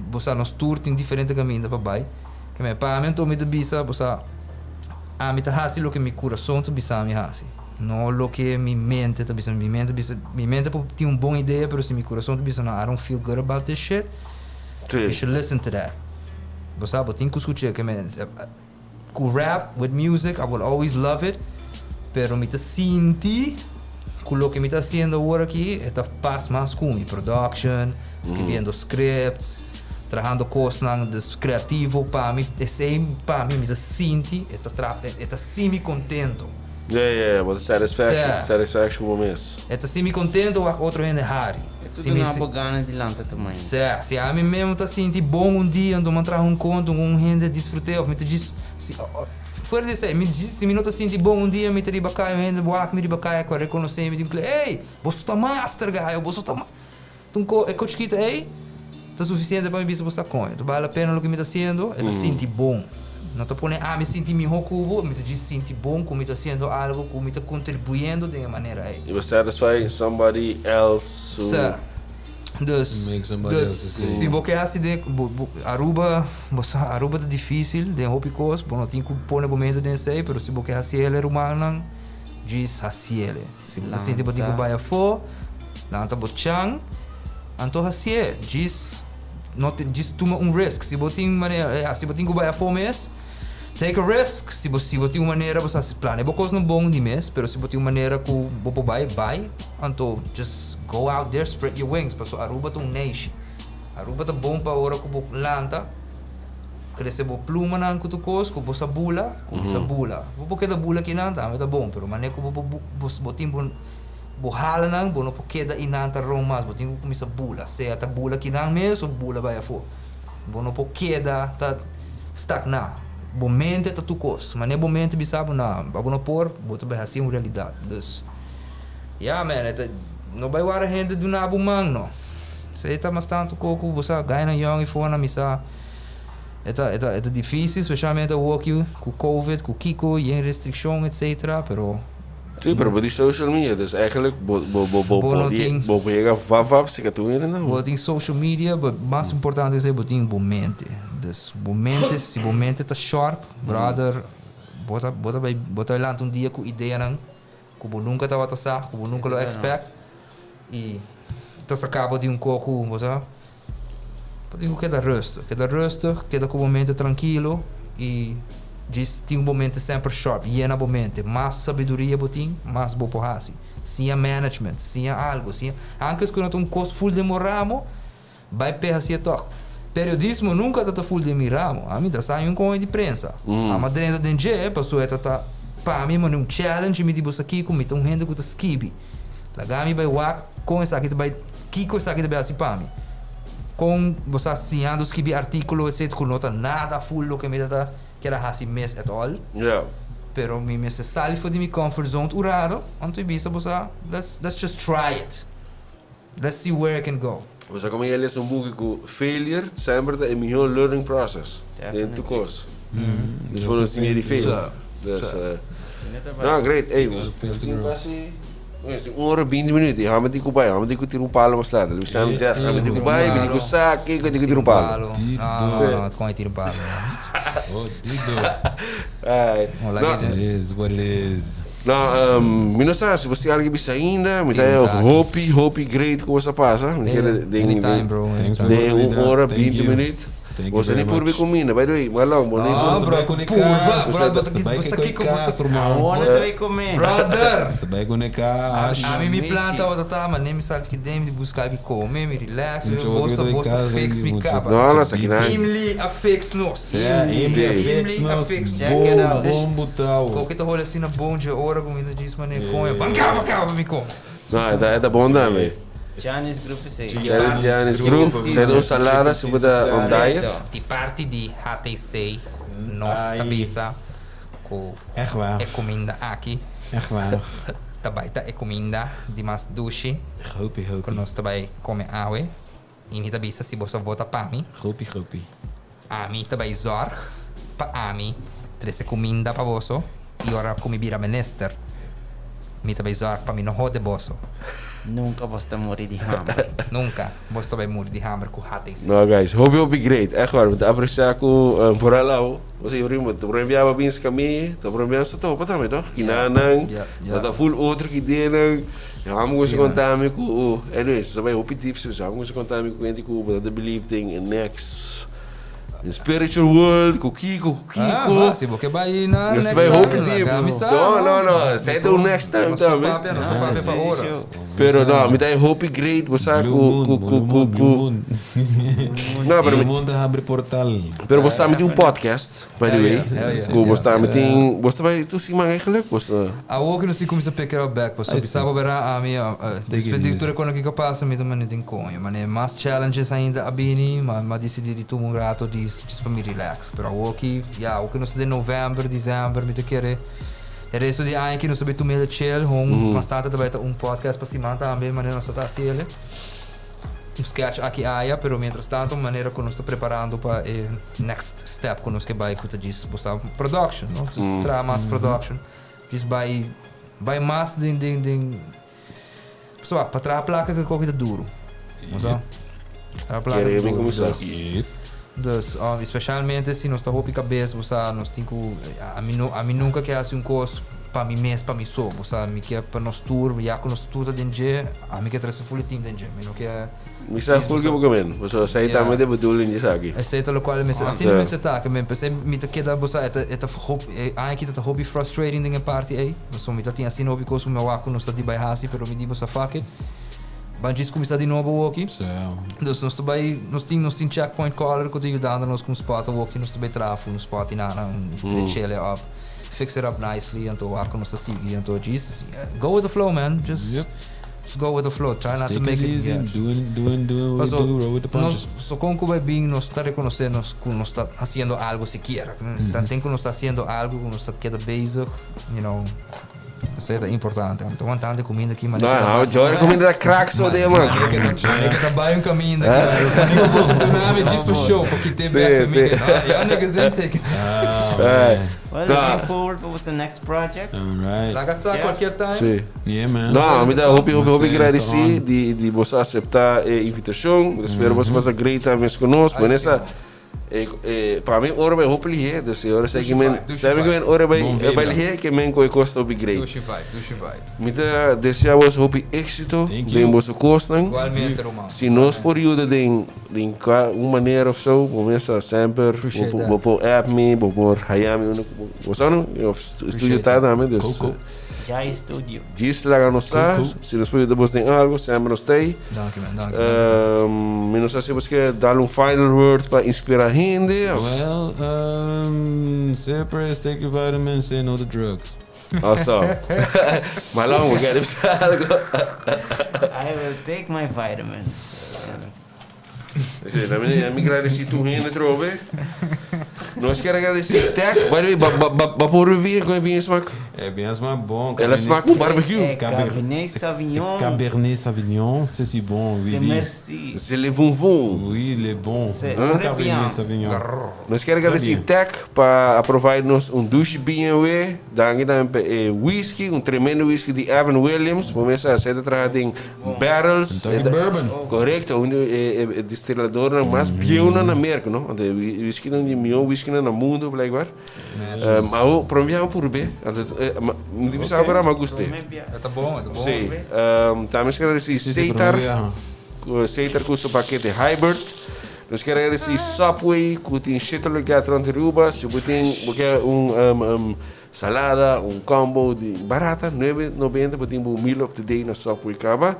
você nos tour em diferente caminho para baixo. Que me pagamento me bisa bosa me tá hasi lo que mi coração tá bisa me hasi não lo que mi mente tá bisa mi mente tem uma boa ideia pero se mi coração tá bisa I don't feel good about this shit you should listen to that bosa botin que escutar que me com rap with music I will always love it pero me tá senti com lo que me tá haciendo agora aqui é tá paz mais com mi production escrevendo scripts trabajando cosas criativo para mí, para mí me sinto, está semi contento. But satisfaction momento. Está semi contento a outro gente hari. Tudo na bogana de lanta também. Se a mim mesmo está sentindo bom dia, então me traz conto, gente desfrutei, me diz, fora disso aí, me diz, se me não está sentindo bom dia, me teria bacana, gente boa, me teria bacana, com reconhecer, me diz, ei, você está master, guy, você está, então é coach kita, ei. Tá suficiente para me buscar coin. Então vale a pena o que me está fazendo, é sentir bom. Não tá pondo, me senti melhor cubo, me diz sentir bom, como me está fazendo algo, como me está contribuindo de uma maneira aí. You were satisfying somebody else who... Dus, se você acha que Aruba é difícil, tem hobby coisa, não tem que pôr no momento de sei, mas se você acha ele humano, diz assim ele. Se você sente que você vai a fora, não tá botando, então assim é, diz toma risk. Se você tem maneira, se você tem que vai a fora mês, take a risk. Se você tem uma maneira, você planeja coisa não bom de mês, mas se você tem uma maneira que você vai, então just go out there, spread your wings. Porque Aruba é um nation. Aruba é bom para a hora que você lanta, cresce a pluma na que você você bula, você bula. Porque da bula que não tá bom, mas maneira que você tem hala nang bono po queda inanta romas bo tingo kumisa bula se ata bula kinang mes o bula vai fo bono po queda ta stagna bo mente ta tukos mas ne bo mente bisabo na bono por boto vai assim uma realidade dus man no vai wara gente do nabo mang no se tá mas tanto coco você ganha na young e fona misa é difícil especialmente o aqui com covid com kiko e restrição etc pero Sim, pero die social media, dus eigenlijk vavaf se que tu ainda não. Botem social media, mas mais importante é botem bom mente. Dus se bom mente tá sharp, brother, bota lá dia com ideia não, que nunca tava passar, que nunca lo expect e tá acaba de coco, você. Digo queda rustig, queda com momento tranquilo e tem momento sempre sharp, llena momento, mais sabedoria botim, mais bom porrasi. Sim management, sim algo, sim. Antes quando um curso full de moramo, vai perder assim toque. Periodismo nunca tá full de miramo. A mim tá saindo com a imprensa. A madrinha da DG, pessoa tá para mim um challenge me dibo aqui com um rende que tá skibi. Lagami vai wak com essa aqui vai kiko essa aqui vai assim para mim. com você assinando escrever artículo etc com nota nada full lo que me dá que era assim mes at all. Yeah. Pero me se sali for the comfort zone urado, anto bisa você let's just try it. Let's see where it can go. Você como ele é um book com failure, sempre é melhor learning process. Dentro do curso. Dus voor ons niet die veel. Dus, nou, great. Hey, we zijn oren 20 minuten. Gaan we die kopij, gaan we die tirar palo mas lá. We staan jazz, gaan we die kopij, we die kosak, we die tirar palo. Não, com a tiro palo. Oh, Dido. It is what it is. Nou, minusah, se você alguém bisa ainda, me dá hope great com essa passa. Anytime, bro. De hora 20 minutos. Você nem por ver comida, by the way, malong, mo nem Ah, bro, Você aqui como você Onde você vai comer? Brother! Você vai conectar. A mim me planta outra tá, mas nem me sabe que dem de buscar que comer, me relax, bolsa fix me capa. Não, nossa, aqui não. Imli a fix nos. Imli a fix. Check it out. Bom botal. Qualquer tá rolando assim na bom dia, hora comida disso, mas nem come. Bancava, me come. Não, é da bom também. Giannis Group is Giannis Group, você dá salada, você dá diet. De parte de HTC, nós tabisa com Echt waar. é comida aqui. Echt waar. Tabaita é comida de mais duche. Groepie, Com groepie. nós também come água. E me tabisa se você vota para mim. Groepie, groepie. A mim também zorg para mim. Trece comida para você. E ora come bira menester. Me também zorg para mim não rode bosso. Nunca você morrer de hambre. Nunca. Você também morre de hammer com HTC. Nou guys, hope great. Echt waar, met apreciar ko vooral ao. Você eu rimo, tu probeer ba bins kami, tu probeer sa to, patama to. Kinanang, dat full outro que denang. Ja, vamos se contar me com, anyways, so vai hope tips, so vamos se contar me com ente ko, but the believe thing in next in spiritual world, com Kiko. Ah, se você vai na Você vai hope deep. Não, sai do next time também. Não, para horas. Pero no, me dá hope great, você Não, Blue Moon abre portal. pero você me tem podcast, by the way. Você me tem, você vai tu sim eigenlijk, você. A outra não se começa a pegar o back, você precisava ver a minha expeditora quando que passa me também tem conho, mas é mais challenges ainda a bini, mas decidi de tomar um rato disso para me relax. Pero a outra, o que não se de novembro, dezembro, me te querer. E resto di anche non sapevo meglio chill, ma stata dabei un podcast para cima também, maneira não está assim ele. Um sketch aqui aia, pero mientras tanto maneira que nós está preparando para o next step que nós que vai cuta disso, bossa production, não? Just tra mais production. Just by mais de pessoal, para tra a placa que coisa duro. Moça. A placa Queria bem duro. começar. Dus, especialmente se nós está roupa cabeça, você nós tem que a mim nunca quer assim curso para mim mês para mim só, você me quer para nós tour, já com nós tour da DNG, a mim quer trazer full team DNG, me não quer. Misal full que bagaimana, você sai também de bedoeling nisso aqui. É certo o qual me assim me se tá, que me pensei me te queda você é hobby, que tá hobby frustrating dinge party aí, você me tá tem assim hobby coisa meu aco nós tá de baixo, pero me digo fuck it. Banjis começar de novo aqui. Dus nós também nós temos checkpoint caller que te ajudando nós com spot aqui nós também trafo no spot e nada chill up, fix it up nicely então arco nós seguir então just go with the flow man, just go with the flow, try not to make it easy. Doing what you do, roll with the punches. So con que vai bem nós está reconhecendo que nós está fazendo algo sequer. Então tem que nós está fazendo algo que nós está queda basic, you know. Isso é importante. Então, vontade de comida aqui, mano. Não, eu comida da crack só de mano. É que trabalho um caminho da cidade. Eu vou fazer o nome disso pro show, porque tem back família. Eu não quero take it. Well, looking forward for what's the next project. Alright. Laga só qualquer time. Sim. Yeah, man. Não, me dá hope agradecer de você aceitar a invitação. Espero você faça great também conosco, mas essa para mim ora vai hope lihe, dus ora sei que men, sabe que men ora vai lihe que men coi costa be great. Dushi vibe. Me dá deseamos hope éxito, bem você costam. Igualmente, Romão. Se nós por ajuda de uma maneira ou so, começa sempre, vou por app me, vou por Hayami, você não, estúdio tá também, dus Jai Studio. diz lá no site, se nós podemos depois algo, sempre nós tem. Dank je, man. Dank je. Não sei se você quer dar final word para inspirar gente. Well, separate, take your vitamins, say no to drugs. Also, malong, we get it. I will take my vitamins. Na migra desse tu rende trove. Nós queremos agradecer Tech. By the way, por beber com bem smaak. É bem bom. Ela smaak com barbecue. Cabernet Sauvignon. Cabernet Sauvignon, c'est si bon, oui. Merci. C'est le vum. Oui, il est bon. C'est Hein? très bien. Cabernet Sauvignon. Nós queremos agradecer Tech para provider-nos douche bem. Dank também whisky, tremendo whisky de Evan Williams. Vamos a ser trazendo barrels. Kentucky Bourbon. Correcto, onde destilador mais piona na América, não? De whisky não de melhor whisky no mundo, blijkbaar. Maar probeer por bem. Não devia saber agora, mas gostei. Tá bom. Sim. Também quero agradecer Seitar. Seitar com o seu paquete Hybrid. Nós queremos agradecer Subway, que tem 7 lugares de Aruba. Se você tem salada, combo de barata, 9,90, você tem o meal of the day na Subway Cava.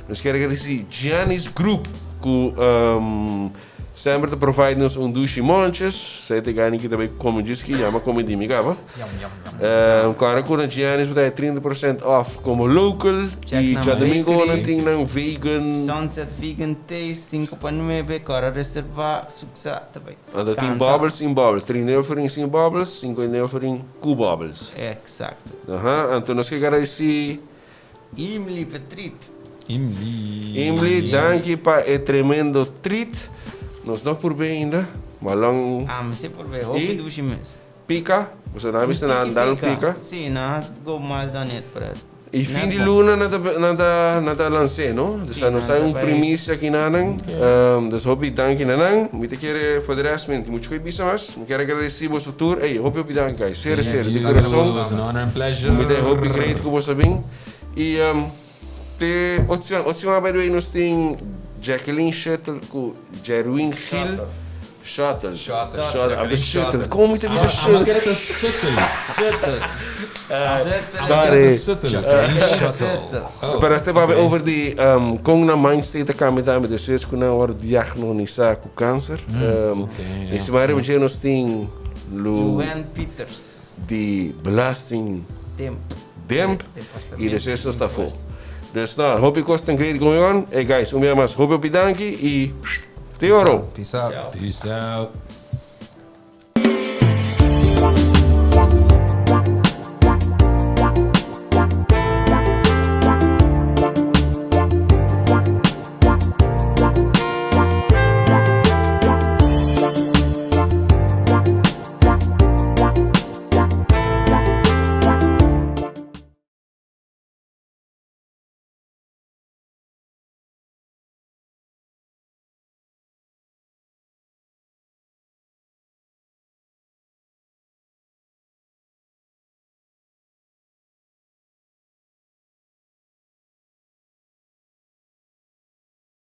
Nós queremos agradecer Giannis Group, que sempre provide-nos douche montes. Você tem que também como diz que chama como de migava. Agora com a Giannis você tem 30% off como local. E já domingo não tem vegan. Sunset Vegan Taste 5.9, cara reservar success também. Tem bubbles em bubbles. 39 voor sem bubbles, 59 voor com bubbles. Exacto. Então nós queremos agradecer Imli Petrit. Imli, dank para o tremendo treat. Nós não por bem ainda, mas lang Mas é por ver, hoje do chimes. pica, você não viste na andar pica. Sim, não, go mal da net para. E fim de luna nada lancei, não? Dus nós sai primícia aqui na nang, dus hope dank na nang. Muito quero for the rest, muito coisa bisa mas. Quero agradecer você tour. Ei, hope dank guys, sério, de coração. It was an honor and pleasure. Muito hope great que você bem. E te otima by the way nós tem Jacqueline Shuttle com Jerwin Hill. Shuttle. Shuttle. Como muito dizer I'm gonna Shuttle? get a Shuttle. Sorry. Para este hebben over die Kongna mindset de kamer met de zus kunnen worden diagnosticeerd met kanker. Deze maar hebben we nog steen Luan Peters. die belasting demp e de zus está vol. Dus nou, hoop ik kost een great going on. Hey guys, mais hoop ik bedanken e te oro. Peace out. Ciao. Peace out.